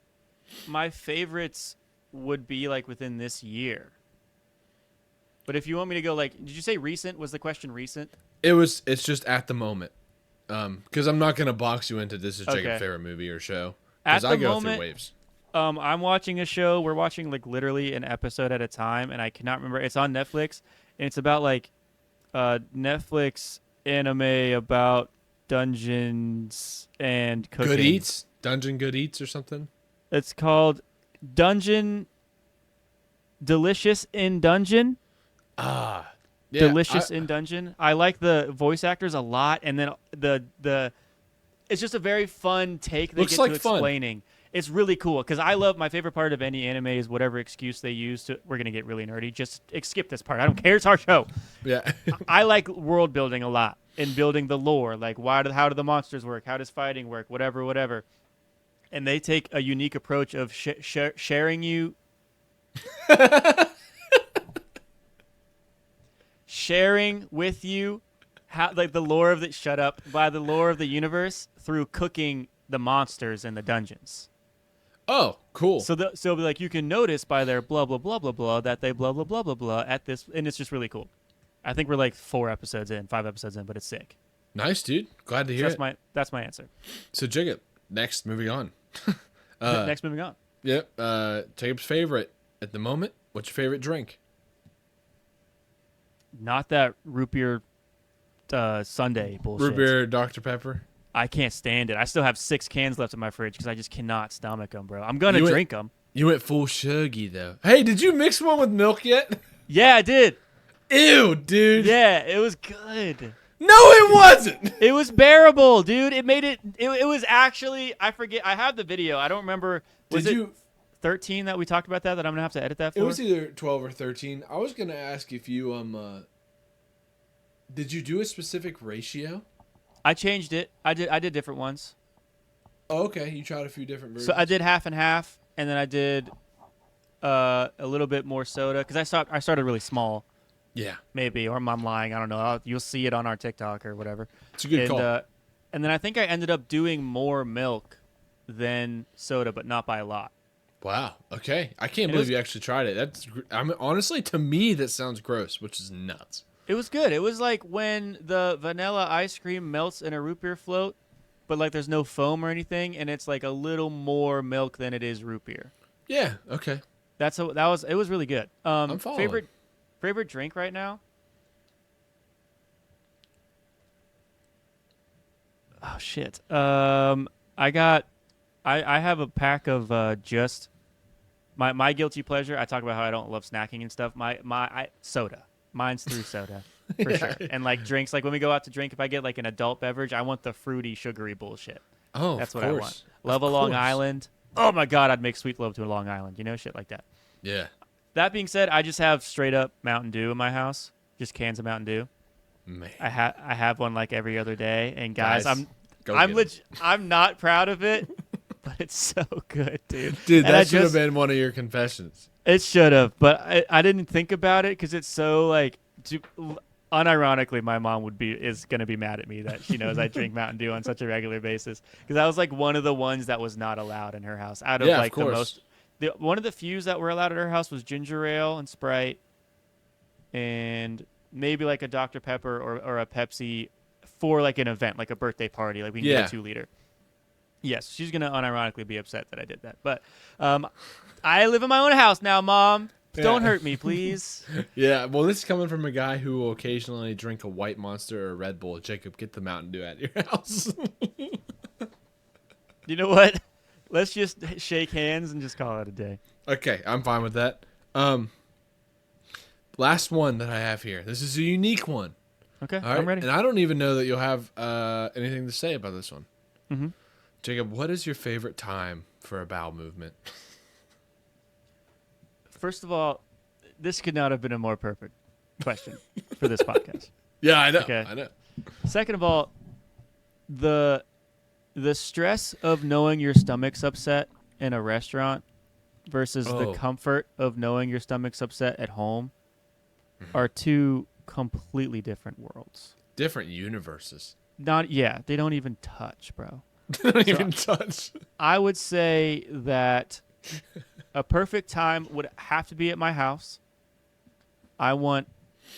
my favorites would be like within this year. But if you want me to go like, did you say recent? Was the question recent? it's just at the moment. Because I'm not gonna box you into this is Jacob's Okay. favorite movie or show. At Because I the go moment, through waves. I'm watching a show. We're watching like literally an episode at a time, and I cannot remember. It's on Netflix, and it's about like Netflix anime about dungeons and cooking. Good Eats, Dungeon Good Eats or something. It's called Dungeon Delicious in Dungeon. Ah, yeah, Delicious in Dungeon. I like the voice actors a lot, and then the it's just a very fun take they Looks get like to fun. explaining. It's really cool because I love my favorite part of any anime is whatever excuse they use to. We're gonna get really nerdy. Just skip this part. I don't care. It's our show. yeah. I like world building a lot and building the lore. Like how do the monsters work? How does fighting work? Whatever. And they take a unique approach of sharing you. Sharing with you how like the lore of the the lore of the universe through cooking the monsters in the dungeons. Oh, cool. So like you can notice by their blah blah blah blah blah that they blah blah blah blah blah at this, and it's just really cool. I think we're like 5 episodes in, but it's sick. Nice, dude. Glad to So hear it. that's my answer. So Jacob, next, moving on. Next, moving on. Yep. Jacob's favorite at the moment. What's your favorite drink? Not that root beer Sunday bullshit. Root beer, Dr Pepper. I can't stand it. I still have 6 cans left in my fridge because I just cannot stomach them, bro. I'm gonna drink them. You went full shuggy though. Hey, did you mix one with milk yet? Yeah, I did. Ew, dude. Yeah, it was good. No, it wasn't. It was bearable, dude. It made it. It was actually. I forget. I have the video. I don't remember. Was Did it you? 13 that we talked about that I'm gonna have to edit that for? It was either 12 or 13. I was gonna ask if you did you do a specific ratio? I changed it. I did different ones. Oh, okay. You tried a few different versions. So I did half and half, and then I did a little bit more soda because I started really small, Yeah, maybe, or I'm lying. I don't know. You'll see it on our TikTok or whatever. it's a good call. And then I think I ended up doing more milk than soda, but not by a lot. Wow. Okay. I can't It believe was- you actually tried it. Honestly, to me that sounds gross, which is nuts. It was good. It was like when the vanilla ice cream melts in a root beer float, but like there's no foam or anything, and it's like a little more milk than it is root beer. Yeah. Okay. It was really good. I'm following. Favorite drink right now? Oh shit. I have a pack of just my guilty pleasure. I talk about how I don't love snacking and stuff. Soda. Mine's through soda for sure. And like drinks, like when we go out to drink, if I get like an adult beverage, I want the fruity, sugary bullshit. Oh, That's of what course. I want. Love a Of Long course. Island. Oh my god, I'd make sweet love to a Long Island. You know, shit like that. Yeah. That being said, I just have straight up Mountain Dew in my house. Just cans of Mountain Dew. Man. I have one like every other day. And guys, Go I'm get 'em. I'm not proud of it, but it's so good, dude. Dude, And I that should have just- been one of your confessions. It should have, but I didn't think about it because it's so like. Unironically, my mom is gonna be mad at me that she knows I drink Mountain Dew on such a regular basis because I was like one of the ones that was not allowed in her house. Out of Yeah, of like the course. most, one of the few that were allowed at her house was ginger ale and Sprite, and maybe like a Dr Pepper or a Pepsi for like an event, like a birthday party, like we can Yeah. get a 2-liter. Yes, she's gonna unironically be upset that I did that, but I live in my own house now, Mom. Don't Yeah. hurt me, please. Yeah, well, this is coming from a guy who will occasionally drink a White Monster or a Red Bull. Jacob, get the Mountain Dew at your house. You know what? Let's just shake hands and just call it a day. Okay, I'm fine with that. Last one that I have here. This is a unique one. Okay, All right. I'm ready. And I don't even know that you'll have anything to say about this one. Mm-hmm. Jacob, what is your favorite time for a bowel movement? First of all, this could not have been a more perfect question for this podcast. Yeah, I know. Okay. I know. Second of all, the stress of knowing your stomach's upset in a restaurant versus the Oh. comfort of knowing your stomach's upset at home are two completely different worlds. Different universes. They don't even touch, bro. Don't even touch. I would say that a perfect time would have to be at my house. I'm going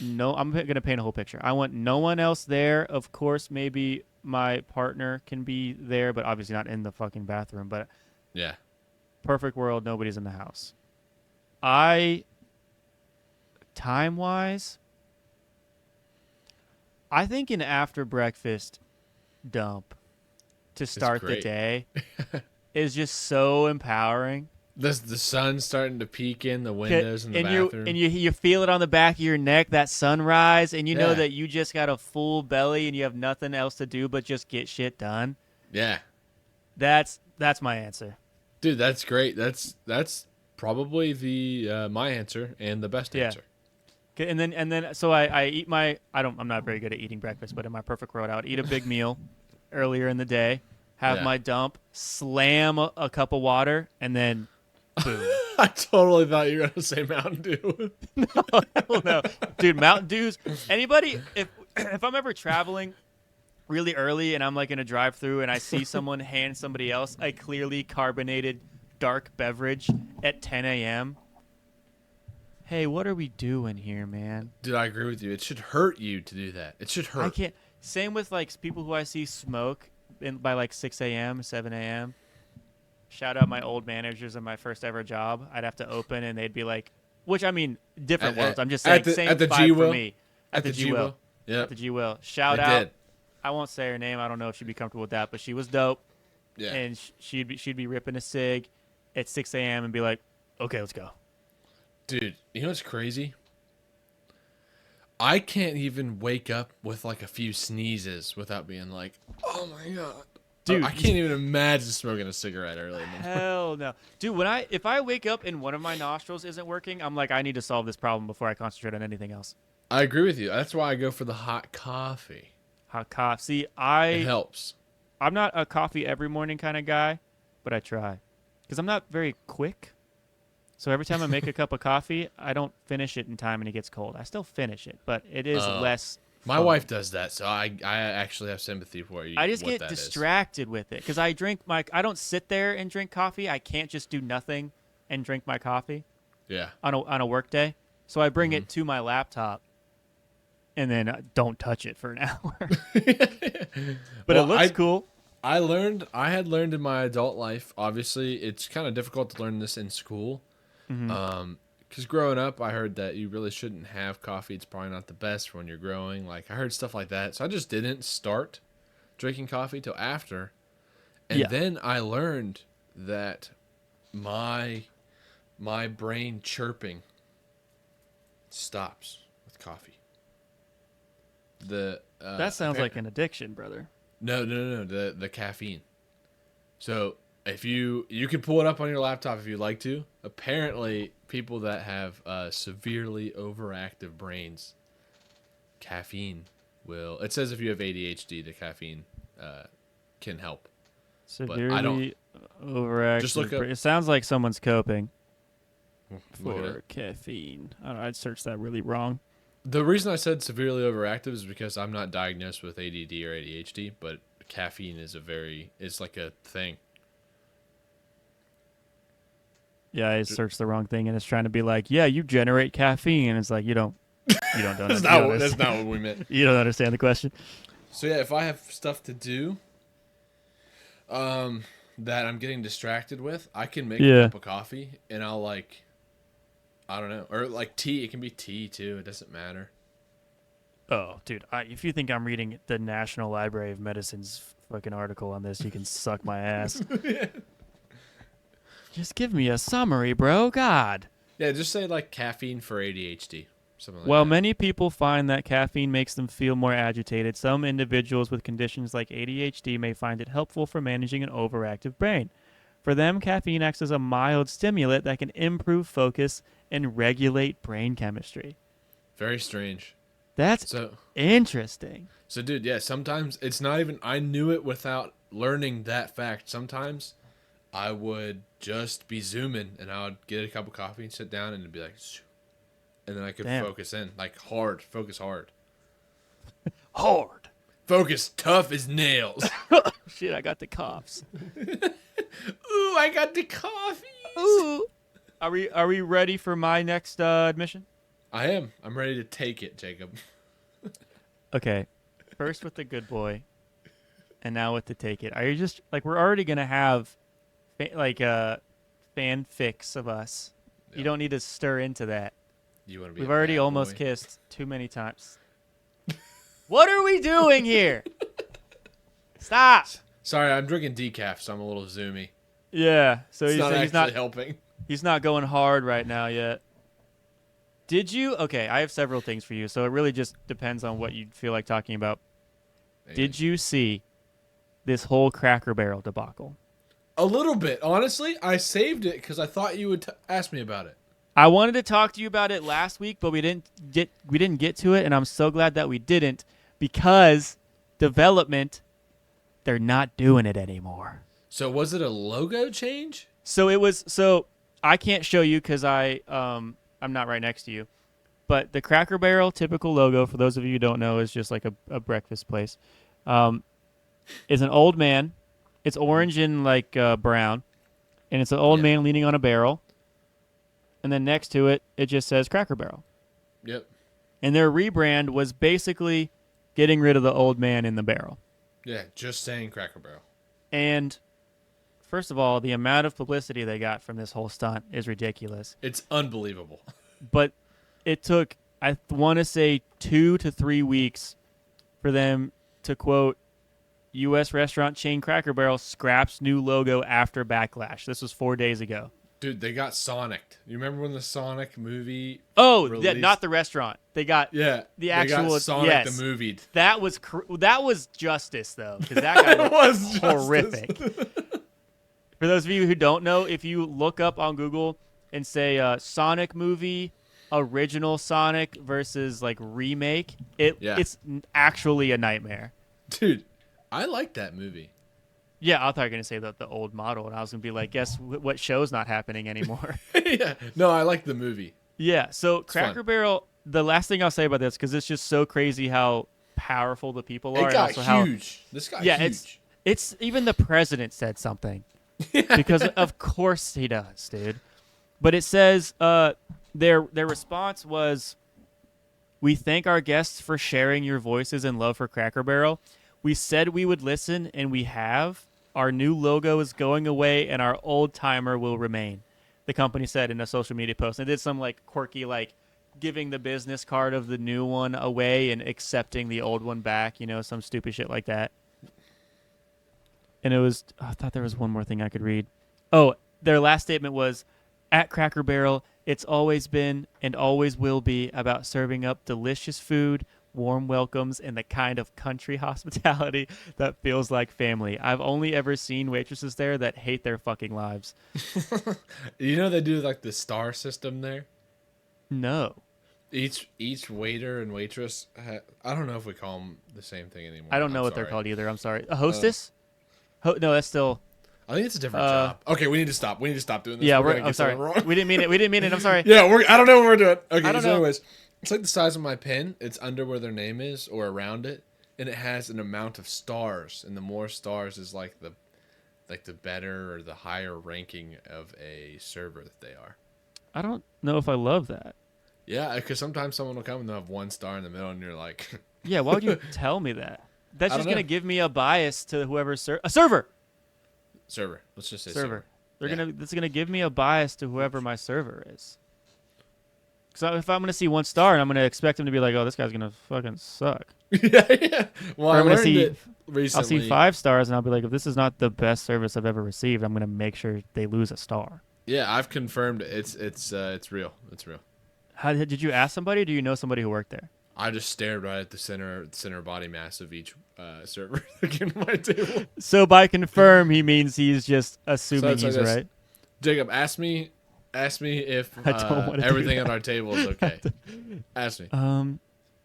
to paint a whole picture. I want no one else there. Of course, maybe my partner can be there, but obviously not in the fucking bathroom. But Yeah. perfect world, nobody's in the house. Time-wise, I think an after breakfast dump to start the great. day is just so empowering. The sun's starting to peek in the windows in the bathroom. You feel it on the back of your neck, that sunrise, and you know Yeah. that you just got a full belly and you have nothing else to do but just get shit done. Yeah. That's my answer. Dude, that's great. That's probably the my answer and the best Yeah. answer. Okay, and then so I eat I'm not very good at eating breakfast, but in my perfect world I would eat a big meal earlier in the day, have Yeah. my dump, slam a cup of water, and then boom. I totally thought you were gonna say Mountain Dew. Hell no. Dude, Mountain Dews. Anybody, if I'm ever traveling really early and I'm like in a drive-through and I see someone hand somebody else a clearly carbonated dark beverage at 10 a.m., hey, what are we doing here, man? Dude, I agree with you. It should hurt you to do that. It should hurt. I can't. Same with like people who I see smoke by like 6 a.m., 7 a.m. Shout out my old managers in my first ever job. I'd have to open and they'd be like, which I mean, different worlds. I'm just saying, same at the vibe G for Will. me. At the G Will. Yeah. At the G Will. Shout I out. did. I won't say her name. I don't know if she'd be comfortable with that, but she was dope. Yeah. And she'd be ripping a cig at 6 a.m. and be like, okay, let's go. Dude, you know what's crazy? I can't even wake up with like a few sneezes without being like, oh my god. Dude. I can't even imagine smoking a cigarette early in the morning. Hell no. Dude, if I wake up and one of my nostrils isn't working, I'm like, I need to solve this problem before I concentrate on anything else. I agree with you. That's why I go for the hot coffee. Hot coffee. See, It helps. I'm not a coffee every morning kind of guy, but I try. Because I'm not very quick. So every time I make a cup of coffee, I don't finish it in time and it gets cold. I still finish it, but it is less My fun. wife does that, so I actually have sympathy for you. I just what get that is. distracted with it because I don't sit there and drink coffee. I can't just do nothing and drink my coffee Yeah. on a work day. So I bring Mm-hmm. it to my laptop and then don't touch it for an hour. But Well, it looks cool. I had learned in my adult life, obviously, it's kind of difficult to learn this in school. Mm-hmm. Because growing up, I heard that you really shouldn't have coffee. It's probably not the best for when you're growing. Like, I heard stuff like that. So I just didn't start drinking coffee till after. And Yeah. then I learned that my brain chirping stops with coffee. That sounds like an addiction, brother. No. The caffeine. So if you can pull it up on your laptop if you'd like to. Apparently, people that have severely overactive brains, caffeine will. It says if you have ADHD, the caffeine can help. Severely I don't- overactive. Just look up- It sounds like someone's coping Look it for up. caffeine. I don't know, I'd search that really wrong. The reason I said severely overactive is because I'm not diagnosed with ADD or ADHD, but caffeine is it's like a thing. Yeah, I searched the wrong thing and it's trying to be like, yeah, you generate caffeine. And it's like, you don't That's not what we meant. You don't understand the question. So yeah, if I have stuff to do, that I'm getting distracted with, I can make a cup of coffee and I'll like, I don't know, or like tea. It can be tea too. It doesn't matter. Oh, dude, if you think I'm reading the National Library of Medicine's fucking article on this, you can suck my ass. Just give me a summary, bro. God. Yeah, just say like caffeine for ADHD. something like While that. many people find that caffeine makes them feel more agitated, some individuals with conditions like ADHD may find it helpful for managing an overactive brain. For them, caffeine acts as a mild stimulant that can improve focus and regulate brain chemistry. Very strange. That's So, interesting. so dude, yeah, sometimes it's not even, I knew it without learning that fact. Sometimes I would just be zooming and I would get a cup of coffee and sit down and it'd be like, "Shoo," and then I could Damn. focus in, like hard, focus hard. Hard. Focus tough as nails. Shit, I got the coughs. Ooh, I got the coffee. Ooh. Are we ready for my next admission? I am. I'm ready to take it, Jacob. Okay. First with the good boy, and now with the take it. Are you just like we're already gonna have fanfics of us? Yeah. You don't need to stir into that. You want to be? We've a already bad almost boy? kissed too many times. What are we doing here? Stop. Sorry, I'm drinking decaf, so I'm a little zoomy. Yeah. So It's not he's not helping. he's not going hard right now yet. Did you? Okay, I have several things for you, so it really just depends on what you feel like talking about. Did you see this whole Cracker Barrel debacle? A little bit, honestly. I saved it because I thought you would ask me about it. I wanted to talk to you about it last week, but we didn't get to it, and I'm so glad that we didn't because development, they're not doing it anymore. So was it a logo change? So I can't show you because I'm not right next to you, but the Cracker Barrel typical logo, for those of you who don't know, is just like a breakfast place. Is an old man. It's orange and like brown, and it's an old man leaning on a barrel. And then next to it, it just says Cracker Barrel. Yep. And their rebrand was basically getting rid of the old man in the barrel. Yeah, just saying Cracker Barrel. And first of all, the amount of publicity they got from this whole stunt is ridiculous. It's unbelievable. But it took, I want to say, 2 to 3 weeks for them to quote, U.S. restaurant chain Cracker Barrel scraps new logo after backlash. This was 4 days ago. Dude, they got Sonic. You remember when the Sonic movie? Oh, yeah, released? not the restaurant. They got Yeah, the actual they got Sonic yes. the movie. That was justice though, because that guy was horrific. For those of you who don't know, if you look up on Google and say Sonic movie, original Sonic versus like remake, it's actually a nightmare. Dude, I like that movie. Yeah, I thought you were going to say the old model, and I was going to be like, guess what show's not happening anymore? Yeah, no, I like the movie. Yeah, so It's Cracker fun. Barrel, the last thing I'll say about this, because it's just so crazy how powerful the people are. It got and also huge. This got Yeah, huge. it's even the president said something. Because of course he does, dude. But it says their response was, "We thank our guests for sharing your voices and love for Cracker Barrel. We said we would listen, and we have. Our new logo is going away, and our old timer will remain," the company said in a social media post. And they did some like quirky like giving the business card of the new one away and accepting the old one back, some stupid shit like that. And I thought there was one more thing I could read. Oh, their last statement was, "At Cracker Barrel, it's always been and always will be about serving up delicious food, warm welcomes, and the kind of country hospitality that feels like family. I've only ever seen waitresses there that hate their fucking lives." You know they do like the star system there. No. Each waiter and waitress. I don't know if we call them the same thing anymore. I don't know what they're called either. I'm sorry. A hostess? No, that's still. I think it's a different job. Okay, we need to stop. We need to stop doing this. Yeah, We're gonna I'm get sorry. something wrong. We didn't mean it. I'm sorry. Yeah, I don't know what we're doing. Okay, I don't so know. anyways, it's like the size of my pen. It's under where their name is or around it, and it has an amount of stars, and the more stars is like the better or the higher ranking of a server that they are. I don't know if I love that. Yeah, because sometimes someone will come and they'll have 1 star in the middle, and you're like, Yeah, why would you tell me that? That's I just don't going to know. give me a bias to whoever a server. server. Let's just say Server. server. That's gonna give me a bias to whoever my server is. Because if I'm gonna see 1 star and I'm gonna expect him to be like, "Oh, this guy's gonna fucking suck," Yeah. Well, or I I'm gonna learned see, it recently. I'll see 5 stars and I'll be like, "If this is not the best service I've ever received, I'm gonna make sure they lose a star." Yeah, I've confirmed it's real. It's real. How did you ask somebody? Or do you know somebody who worked there? I just stared right at the center body mass of each server looking at my table. So by confirm, he means he's just So assuming it's like he's this. right. Jacob, ask me if I don't wanna do everything that. on our table is okay. Ask me.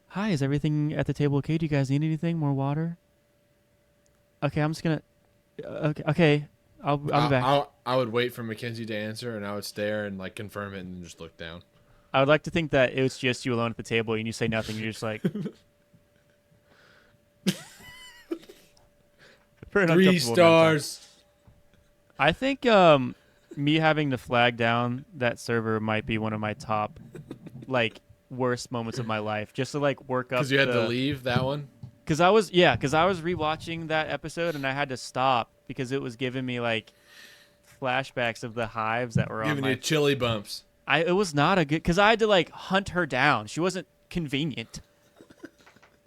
Hi, is everything at the table okay? Do you guys need anything? More water? Okay, I'm just gonna. Okay. I'll be back. I would wait for Mackenzie to answer, and I would stare and like confirm it, and then just look down. I would like to think that it was just you alone at the table, and you say nothing. You're just like. Pretty 3 uncomfortable amount of time. stars. I think me having to flag down that server might be one of my top, like, worst moments of my life. Just to like work up. Because you had to leave that one. Because I was rewatching that episode and I had to stop because it was giving me like flashbacks of the hives that were on Giving my. you chili bumps. It was not a good because I had to like hunt her down. She wasn't convenient.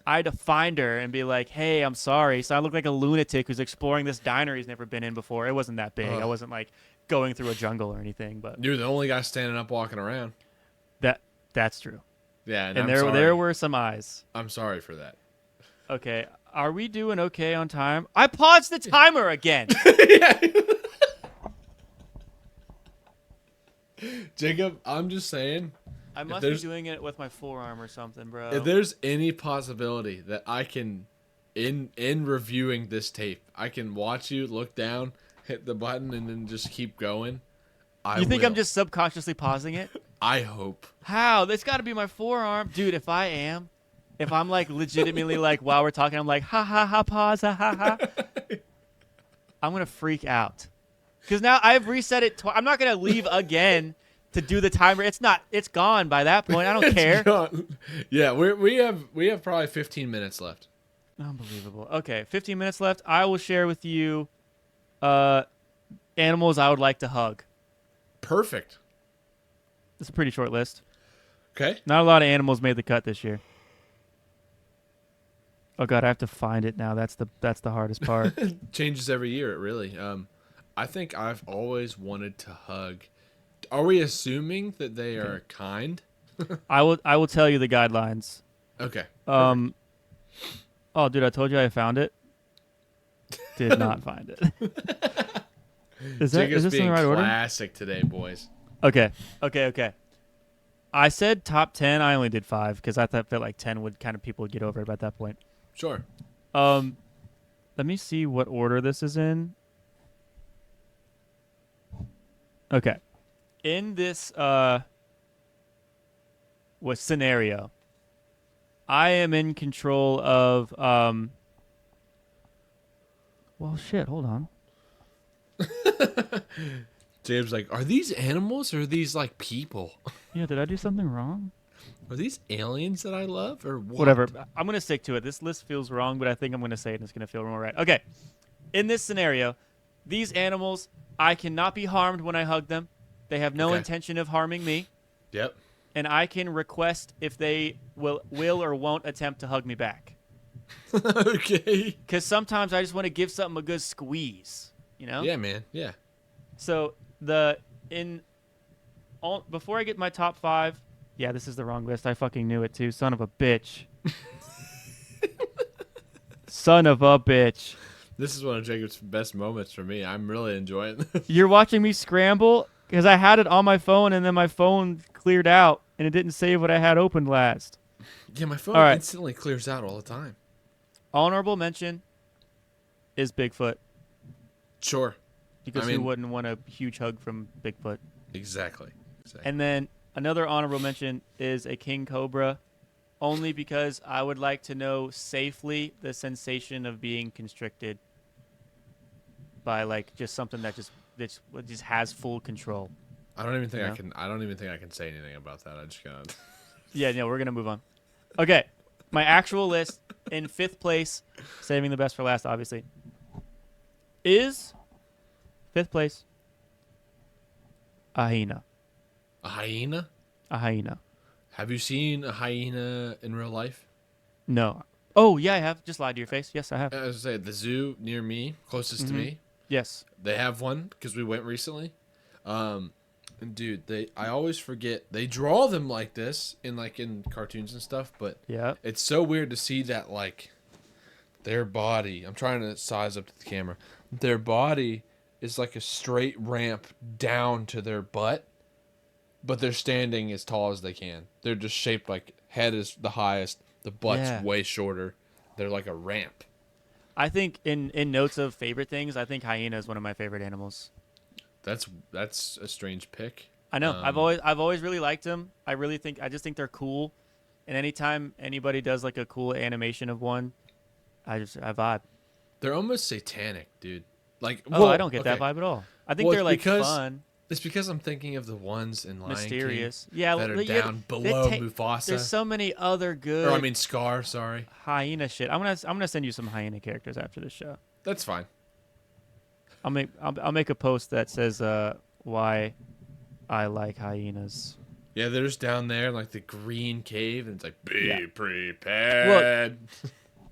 I had to find her and be like, "Hey, I'm sorry." So I look like a lunatic who's exploring this diner he's never been in before. It wasn't that big. I wasn't like going through a jungle or anything, but You're the only guy standing up walking around. that's true. Yeah, and And I'm sorry. there were some eyes. I'm sorry for that. Okay, are we doing okay on time? I paused the timer again. Jacob, I'm just saying, I must be doing it with my forearm or something, bro. if there's any possibility that I can, in reviewing this tape, I can watch you look down, hit the button, and then just keep going. You think will. I'm just subconsciously pausing it? I hope. How? That's got to be my forearm, dude. If I'm like legitimately like while we're talking, I'm like ha ha ha pause ha ha ha. I'm gonna freak out because now I've reset it. I'm not gonna leave again to do the timer. It's gone by that point. I don't care. Yeah, we have probably 15 minutes left. Unbelievable. Okay, 15 minutes left. I will share with you animals I would like to hug. Perfect. It's a pretty short list. Okay. Not a lot of animals made the cut this year. Oh god, I have to find it now. That's the hardest part. Changes every year, it really. I think I've always wanted to hug. Are we assuming that they are kind? I will tell you the guidelines. Okay. Oh, dude, I told you I found it. Did not find it. Is this in the right order? Classic today, boys. Okay. I said top 10. I only did 5 because I felt like 10 would kind of people would get over it by that point. Sure. Let me see what order this is in. Okay. In this what scenario? I am in control of well shit, hold on. James like, are these animals or are these like people? Yeah, did I do something wrong? Are these aliens that I love or what? Whatever. I'm going to stick to it. This list feels wrong, but I think I'm going to say it and it's going to feel more right. Okay. In this scenario, these animals, I cannot be harmed when I hug them. They have no intention of harming me. Yep. And I can request if they will or won't attempt to hug me back. Okay. Because sometimes I just want to give something a good squeeze, you know? Yeah, man. Yeah. So before I get my top 5, yeah, this is the wrong list. I fucking knew it too. Son of a bitch. Son of a bitch. This is one of Jacob's best moments for me. I'm really enjoying this. You're watching me scramble because I had it on my phone and then my phone cleared out and it didn't save what I had opened last. Yeah, my phone instantly clears out all the time. Honorable mention is Bigfoot. Sure. Because who wouldn't want a huge hug from Bigfoot? Exactly. And then another honorable mention is a king cobra, only because I would like to know safely the sensation of being constricted by like just something that just has full control. I don't even think I can. I don't even think I can say anything about that. I just gotta. Yeah, no, we're gonna move on. Okay, my actual list in 5th place, saving the best for last, obviously, is 5th place. A hyena. A hyena? A hyena. Have you seen a hyena in real life? No. Oh, yeah, I have. Just lied to your face. Yes, I have. I was gonna say the zoo near me, closest to me. Yes. They have one because we went recently. And dude, I always forget they draw them like this in cartoons and stuff, but Yeah. it's so weird to see that like their body. I'm trying to size up to the camera. Their body is like a straight ramp down to their butt, but they're standing as tall as they can. They're just shaped like head is the highest, the butt's Yeah. way shorter. They're like a ramp. I think in notes of favorite things, I think hyena is one of my favorite animals. That's a strange pick. I know. I've always really liked them. I just think they're cool. And anytime anybody does like a cool animation of one, I vibe. They're almost satanic, dude. Like, Oh, I don't get that vibe at all. I think Well, they're it's like because- fun, It's because I'm thinking of the ones in Lion mysterious. King Yeah, that are yeah, down below Mufasa. There's so many other good Or I mean Scar, sorry. hyena shit. I'm gonna send you some hyena characters after this show. That's fine. I'll make a post that says why I like hyenas. Yeah, they're just down there in like the green cave and it's like be Yeah. prepared.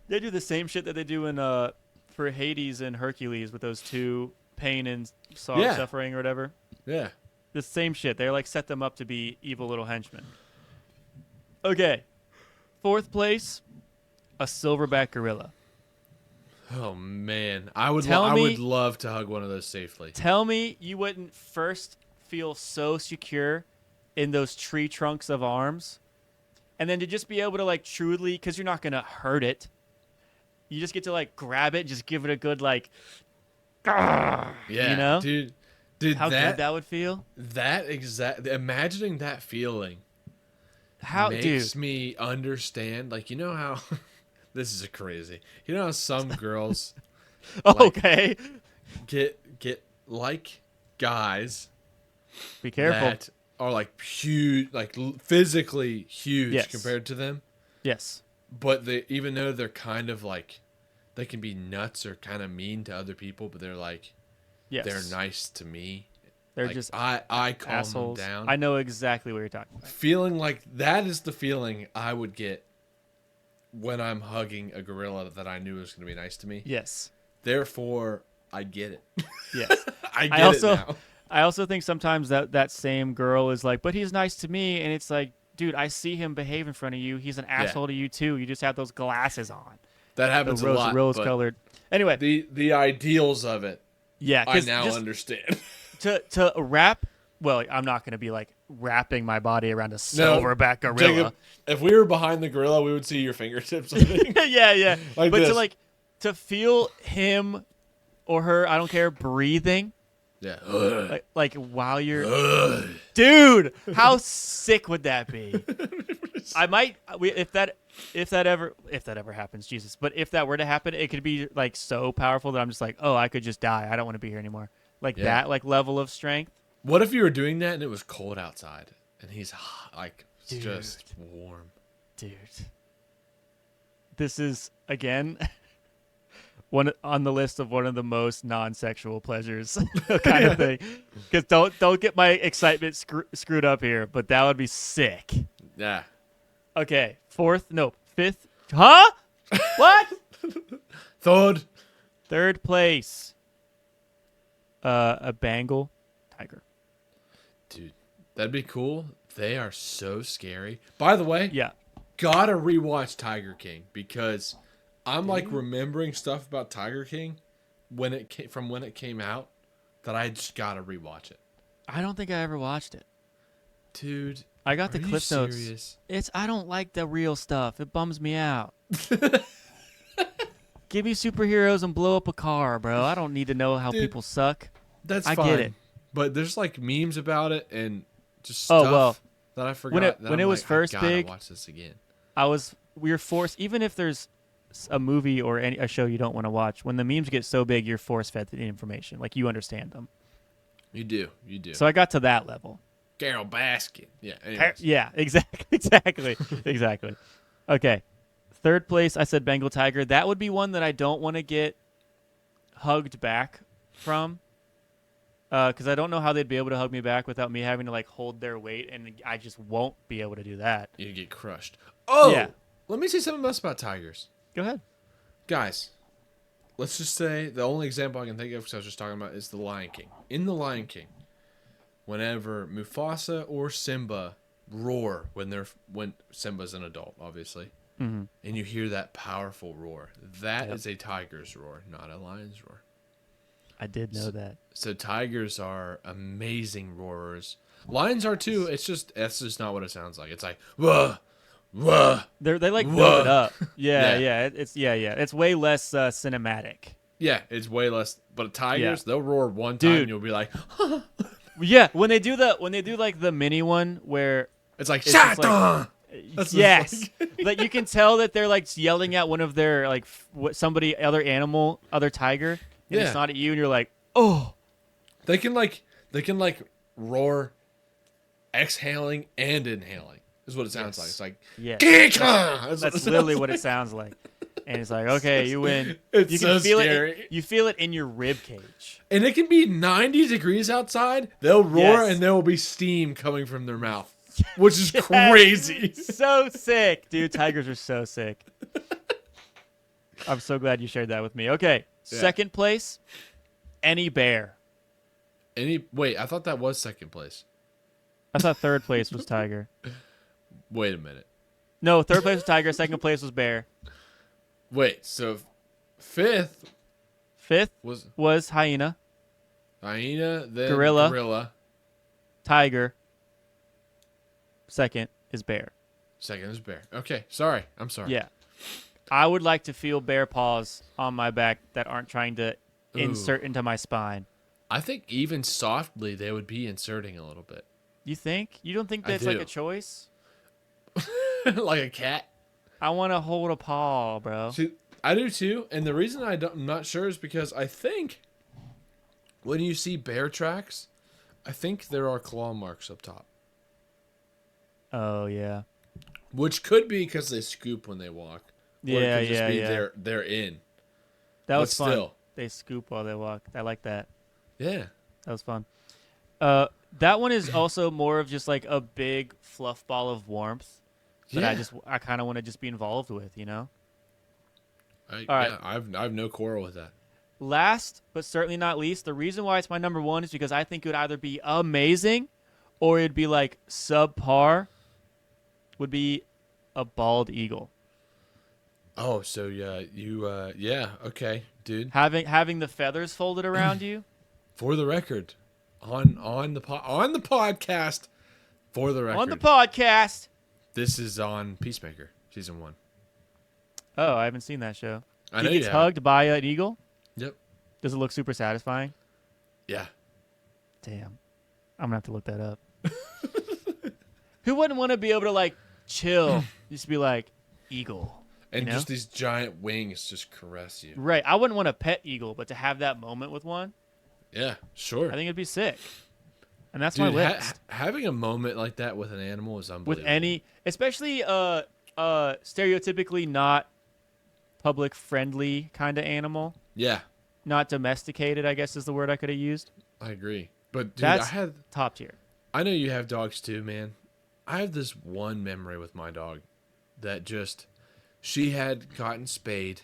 They do the same shit that they do in for Hades and Hercules with those two pain and suffering or whatever. Yeah. The same shit. They're like set them up to be evil little henchmen. Okay. 4th place, a silverback gorilla. Oh man, I would Tell I me- would love to hug one of those safely. Tell me you wouldn't first feel so secure in those tree trunks of arms, and then to just be able to like truly, because you're not gonna hurt it, you just get to like grab it, just give it a good like, Yeah, you know? dude, how good that would feel. Imagining that feeling How, makes dude? me understand. Like, you know how this is crazy. You know how some girls Okay, get like guys be careful. that are like huge, like physically huge Yes. compared to them, Yes. but even though they're kind of like they can be nuts or kind of mean to other people, but they're like Yes. they're nice to me. They're Like, just I calm assholes. them down. I know exactly what you're talking about. Feeling like that is the feeling I would get when I'm hugging a gorilla that I knew was going to be nice to me. Yes. Therefore, I get it. Yes. I get it now. I also think sometimes that same girl is like, but he's nice to me, and it's like, dude, I see him behave in front of you. He's an asshole to you too. You just have those glasses on. That happens The a lot. rose but colored. Anyway, the ideals of it, yeah. I 'Cause now just understand. to wrap. Well, I'm not gonna be like wrapping my body around a silverback gorilla. Jacob, if we were behind the gorilla, we would see your fingertips. I think. yeah. Like but this. to feel him or her, I don't care, breathing. Yeah. Like while you're, dude, how sick would that be? I might, if that ever happens, Jesus. But if that were to happen, it could be like so powerful that I'm just like, oh, I could just die. I don't want to be here anymore. Like Yeah. that, like level of strength. What if you were doing that and it was cold outside and he's like Dude. just warm? Dude, this is again one on the list of one of the most non-sexual pleasures kind of thing. Because don't get my excitement screwed up here, but that would be sick. Yeah. Okay, 5th. Huh? What? Third. 3rd place. A Bengal tiger. Dude, that'd be cool. They are so scary. By the way, Yeah. gotta rewatch Tiger King because I'm like remembering stuff about Tiger King when it came out that I just gotta rewatch it. I don't think I ever watched it. Dude, I got the are you clip notes. serious? I don't like the real stuff. It bums me out. Give me superheroes and blow up a car, bro. I don't need to know how Dude, people suck. That's I fine. get it. But there's like memes about it and just Oh, stuff well, that I forgot. when it- that when I'm it was like, first I gotta big- watch this again. We were forced, even if there's a movie or a show you don't want to watch, when the memes get so big, you're force-fed the information. Like, you understand them. You do. So I got to that level. Carol Baskin. Yeah. Anyways. Yeah, exactly. Okay. 3rd place, I said Bengal tiger. That would be one that I don't want to get hugged back from. Because I don't know how they'd be able to hug me back without me having to like hold their weight, and I just won't be able to do that. You get crushed. Oh, Yeah. Let me say something else about tigers. Go ahead. Guys, let's just say the only example I can think of, because I was just talking about, is The Lion King. In The Lion King, whenever Mufasa or Simba roar when Simba's an adult, obviously, and you hear that powerful roar, that is a tiger's roar, not a lion's roar. I did know that. So tigers are amazing roarers. Lions are too. That's just not what it sounds like. It's like whoa, whoa. They like whoa. build it up. Yeah. Yeah. It's way less cinematic. Yeah, it's way less. But tigers, they'll roar one time, Dude. and you'll be like, Yeah, when they do like the mini one where it's like it's just Shatan. like, yes, like you can tell that they're like yelling at one of their like other animal, other tiger, and it's not at you, and you're like, oh. They can like roar, exhaling and inhaling. Is what it sounds like. It's like That's literally what it sounds like. And it's like, okay, you win. It's you so can feel scary. it. You feel it in your rib cage. And it can be 90 degrees outside. They'll roar and there will be steam coming from their mouth, which is crazy. So sick, dude. Tigers are so sick. I'm so glad you shared that with me. Okay, second place, any bear. Wait, I thought that was second place. I thought third place was tiger. Wait a minute. No, third place was tiger. Second place was bear. Wait, so fifth was hyena, then gorilla, tiger. Second is bear. Second is bear. Okay, sorry. I'm sorry. Yeah. I would like to feel bear paws on my back that aren't trying to insert into my spine. I think even softly they would be inserting a little bit. You think? You don't think that's like a choice? Like a cat? I want to hold a paw, bro. See, I do too, and the reason I'm not sure is because I think when you see bear tracks, I think there are claw marks up top. Oh yeah. Which could be because they scoop when they walk. Or it could just be they're in. That was fun. Still. They scoop while they walk. I like that. Yeah. That was fun. That one is also more of just like a big fluff ball of warmth that I kind of want to just be involved with, you know? All right. I have no quarrel with that. Last, but certainly not least, the reason why it's my number one is because I think it would either be amazing or it'd be like subpar, would be a bald eagle. Oh, so okay, dude. Having the feathers folded around you. For the record, on the podcast, for the record. On the podcast. This is on Peacemaker, season 1. Oh, I haven't seen that show. I know he gets hugged by an eagle? Yep. Does it look super satisfying? Yeah. Damn. I'm going to have to look that up. Who wouldn't want to be able to, like, chill? Just be like, eagle. And just these giant wings just caress you. Right. I wouldn't want a pet eagle, but to have that moment with one. Yeah, sure. I think it'd be sick. And that's my list. Having a moment like that with an animal is unbelievable. With any, especially stereotypically not public friendly kind of animal. Yeah. Not domesticated, I guess is the word I could have used. I agree. But dude, that's top tier. I know you have dogs too, man. I have this one memory with my dog that she had gotten spayed.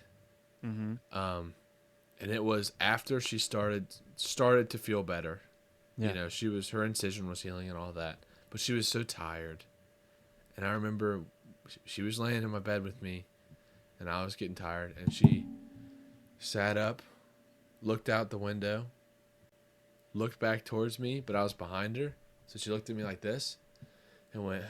Mm-hmm. And it was after she started to feel better. Yeah. You know, her incision was healing and all that, but she was so tired. And I remember she was laying in my bed with me, and I was getting tired, and she sat up, looked out the window, looked back towards me, but I was behind her, so she looked at me like this, and went,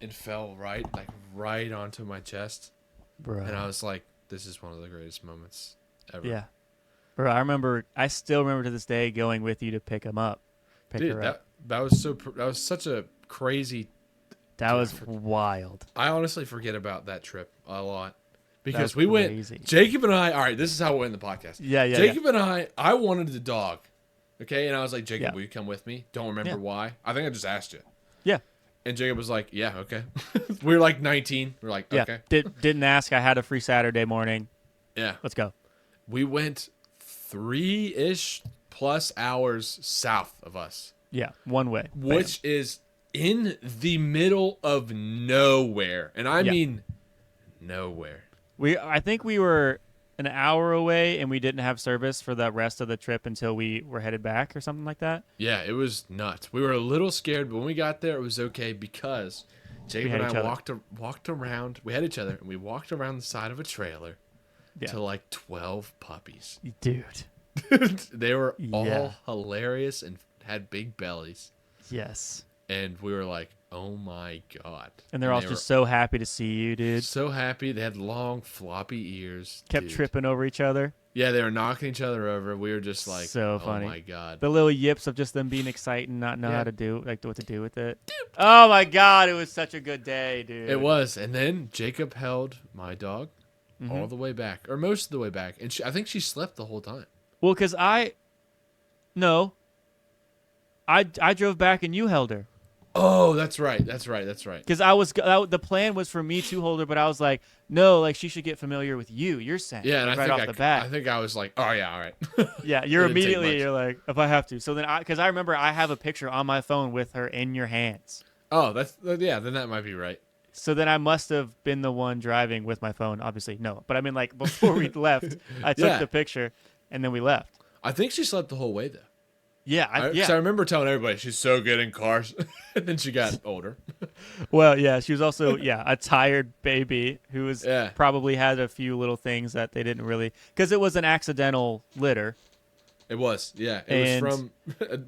and fell right onto my chest. Bro. And I was like, this is one of the greatest moments ever. Yeah. Bro, I still remember to this day going with you to pick her up. That was such a crazy. That was wild. I honestly forget about that trip a lot because we went. Jacob and I. All right, this is how we end the podcast. Yeah. Jacob and I wanted the dog. Okay, and I was like, Jacob, will you come with me? Don't remember why. I think I just asked you. Yeah. And Jacob was like, yeah, okay. We were like 19. We're like, okay. Didn't ask. I had a free Saturday morning. Yeah. Let's go. We went 3-ish plus hours south of us. Yeah, one way. Which is in the middle of nowhere. And I mean nowhere. I think we were an hour away, and we didn't have service for the rest of the trip until we were headed back or something like that. Yeah, it was nuts. We were a little scared, but when we got there, it was okay because We Jacob had and each I other. walked around. We had each other, and we walked around the side of a trailer Yeah, to like 12 puppies. dude. They were all Yeah. hilarious and had big bellies, Yes. and we were like, "Oh my god!" And they're all they just so happy to see you, were dude. so happy. They had long, floppy ears. Kept dude. tripping over each other. Yeah, they were knocking each other over. We were just like, So "Oh funny. my god!" The little yips of just them being excited and not know Yeah. how to do, like what to do with it. Oh my god, it was such a good day, dude. It was, and then Jacob held my dog Mm-hmm. all the way back, or most of the way back, and I think she slept the whole time. Well, because I drove back and you held her. Oh, that's right. That's right. That's right. Because the plan was for me to hold her, but I was like, no, like she should get familiar with you. You're saying, Yeah, and like, I right think off the bat. I think I was like, oh yeah, all right. Yeah, you're It didn't take immediately much. you're like, if I have to. So then because I remember I have a picture on my phone with her in your hands. Oh, yeah. Then that might be right. So then I must have been the one driving with my phone. Obviously, no. But I mean, like before we left, I took Yeah. the picture and then we left. I think she slept the whole way though. Yeah, I remember telling everybody she's so good in cars, and then she got older. Well, yeah, she was also a tired baby who was Yeah. probably had a few little things that they didn't really because it was an accidental litter. It was, yeah. It And- was from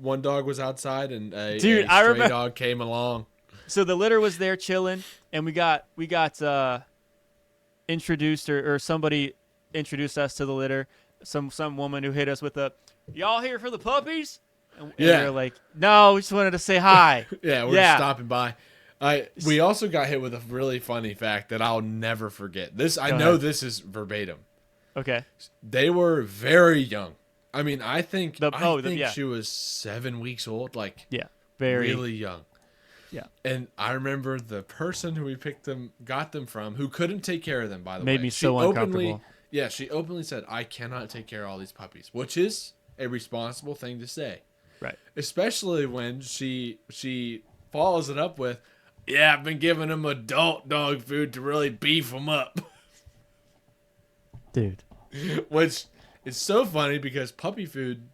one dog was outside, and a Dude, a I stray remember- dog came along. So the litter was there chilling, and we got introduced or somebody introduced us to the litter. Some woman who hit us with a, "Y'all here for the puppies?" And Yeah. we were like, "No, we just wanted to say hi." Yeah, we're Yeah. just stopping by. We also got hit with a really funny fact that I'll never forget. I Go know ahead. this is verbatim. Okay. They were very young. I mean, I think yeah. she was 7 weeks old, like Yeah. Very. really young. Yeah. And I remember the person who we got them from, who couldn't take care of them, by the way. Made me so uncomfortable. Yeah, she openly said, "I cannot take care of all these puppies," which is a responsible thing to say. Right. Especially when she follows it up with, "Yeah, I've been giving them adult dog food to really beef them up," Dude. which is so funny because puppy food,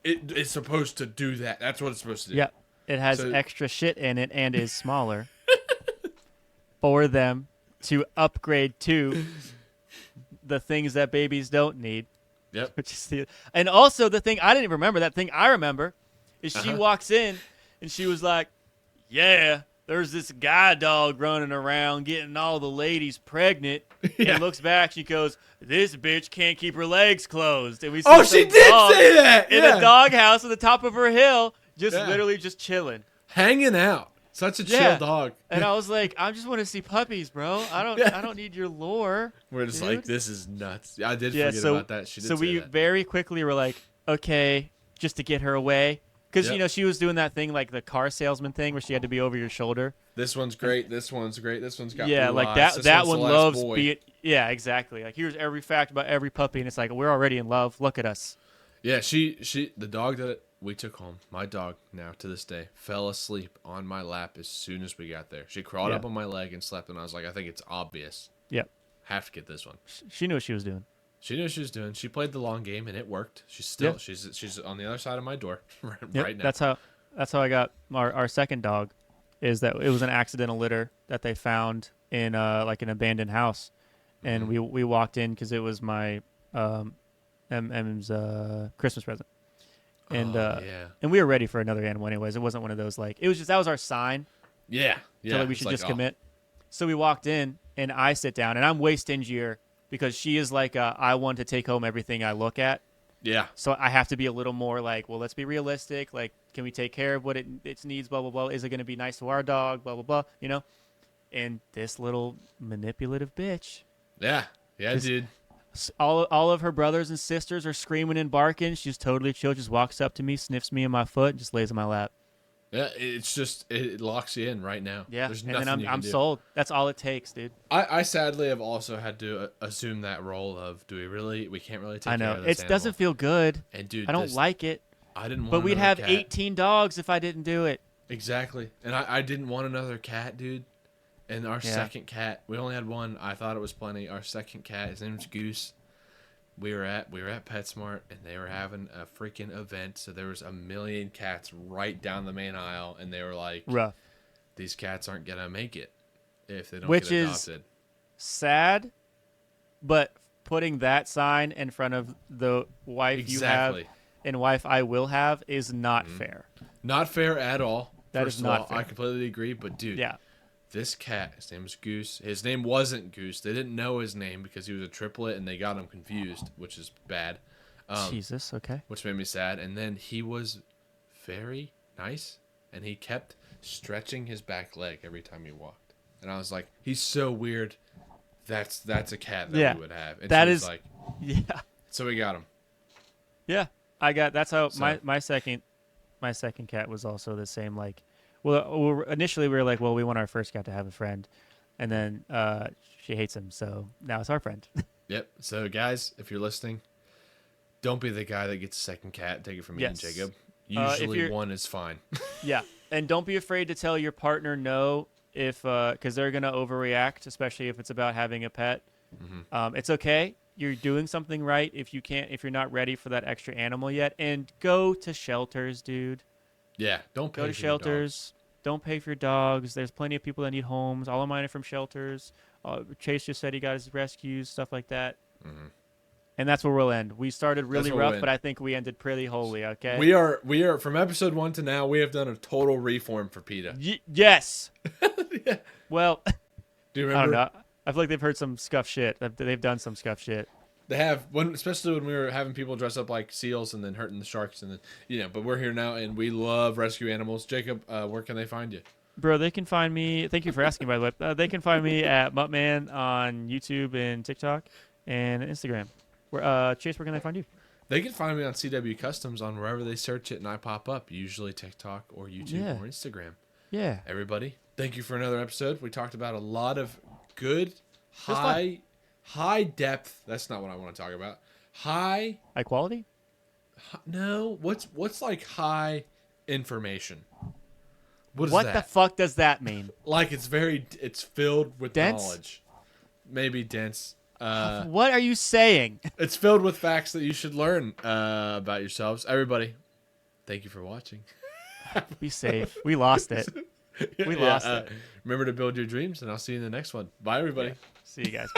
it's supposed to do that. That's what it's supposed to do. Yeah. It has So- extra shit in it and is smaller for them to upgrade to the things that babies don't need. Yep. Which is and also the thing I didn't even remember. That thing I remember is she Uh-huh. walks in and she was like, "Yeah, there's this guy dog running around getting all the ladies pregnant." Yeah. And looks back, she goes, "This bitch can't keep her legs closed." And we see Oh, some she did dog say that. in Yeah. a doghouse at the top of her hill, just Yeah. literally just chilling. Hanging out. Such a chill Yeah. dog. And I was like, I just want to see puppies, bro. Yeah. I don't need your lore. We're just Dude. like, this is nuts. I did Yeah, forget so about that. She did so say we that. very quickly were like, okay, just to get her away, because Yep. she was doing that thing like the car salesman thing where she had to be over your shoulder. This one's great. This one's great. This one's got Yeah, blue like eyes. that. This That one's one the last loves boy. being. Yeah, exactly. Like here's every fact about every puppy, and it's like we're already in love. Look at us. Yeah, the dog that we took home, my dog now to this day, fell asleep on my lap as soon as we got there. She crawled Yeah. up on my leg and slept, and I was like, I think it's obvious. Yep. Have to get this one. She knew what she was doing. She knew what she was doing. She played the long game, and it worked. She's Yeah. she's on the other side of my door right Yep, now. That's how I got our second dog. Is that it was an accidental litter that they found in like an abandoned house, and Mm-hmm. we walked in because it was my M's Christmas present, and yeah. and we were ready for another animal anyways. It wasn't one of those like it was just that was our sign. Yeah. So like we It's should like, just oh, commit. So we walked in, and I sit down, and I'm way stingier because she is like I want to take home everything I look at. Yeah. So I have to be a little more like, well, let's be realistic. Like, can we take care of what it needs? Blah blah blah. Is it going to be nice to our dog? Blah blah blah. You know. And this little manipulative bitch, Yeah. Yeah, Just- dude. all of her brothers and sisters are screaming and barking. She's totally chill. Just walks up to me, sniffs me in my foot, and just lays in my lap. Yeah, it's just it locks you in right now. Yeah. There's And nothing then you can I'm do. sold. That's all it takes, dude. I sadly have also had to assume that role of we can't really take I care know of this it doesn't animal. feel good. And dude, I don't like it. I didn't want But we'd another have cat. 18 dogs if I didn't do it. Exactly. And I didn't want another cat, dude. And our Yeah. second cat, we only had one. I thought it was plenty. Our second cat, his name's Goose. we were at PetSmart and they were having a freaking event. So there was a million cats right down the main aisle, and they were like, Rough. "These cats aren't gonna make it if they don't Which get is adopted." sad, but putting that sign in front of the wife you have Exactly. and wife I will have is not fair. Not fair at all. That First is of not all, fair. I completely agree. But dude, Yeah. this cat, his name was Goose. His name wasn't Goose. They didn't know his name because he was a triplet, and they got him confused, which is bad. Jesus. Okay. Which made me sad. And then he was very nice, and he kept stretching his back leg every time he walked. And I was like, he's so weird. That's a cat that Yeah. we would have. And That she was is- like, Yeah. so we got him. Yeah. That's how So- my second cat was also the same. Like, well, initially we were like, well, we want our first cat to have a friend, and then she hates him, so now it's our friend. Yep. So guys, if you're listening, don't be the guy that gets a second cat. Take it from me and Yes. Jacob. If Usually you're- one is fine. Yeah, and don't be afraid to tell your partner no if because they're gonna overreact, especially if it's about having a pet. It's okay. You're doing something right if you're not ready for that extra animal yet, and go to shelters, dude. Yeah. Don't pay Go to for your dogs. shelters. Don't pay for your dogs. There's plenty of people that need homes. All of mine are from shelters. Chase just said he got his rescues, stuff like that. And that's where we'll end. We started really where we'll rough, end. but I think we ended pretty holy. Okay. We are from episode 1 to now. We have done a total reform for PETA. Yes. Yeah. Well, Do you I remember? don't know. I feel like they've heard some scuff shit. They've done some scuff shit. They have especially when we were having people dress up like seals and then hurting the sharks and then But we're here now and we love rescue animals. Jacob, where can they find you? Bro, they can find me. Thank you for asking, by the way. They can find me at Muttman on YouTube and TikTok and Instagram. Chase, where can they find you? They can find me on CW Customs on wherever they search it and I pop up, usually TikTok or YouTube Yeah. or Instagram. Yeah. Everybody, thank you for another episode. We talked about a lot of good, was fun. high depth. That's not what I want to talk about. High. High quality? No, what's like high information? What is What that? the fuck does that mean? Like it's filled with Dense? knowledge. Maybe dense. What are you saying? It's filled with facts that you should learn about yourselves. Everybody, thank you for watching. Be safe. We lost it. We lost it. Remember to build your dreams, and I'll see you in the next one. Bye, everybody. See you guys.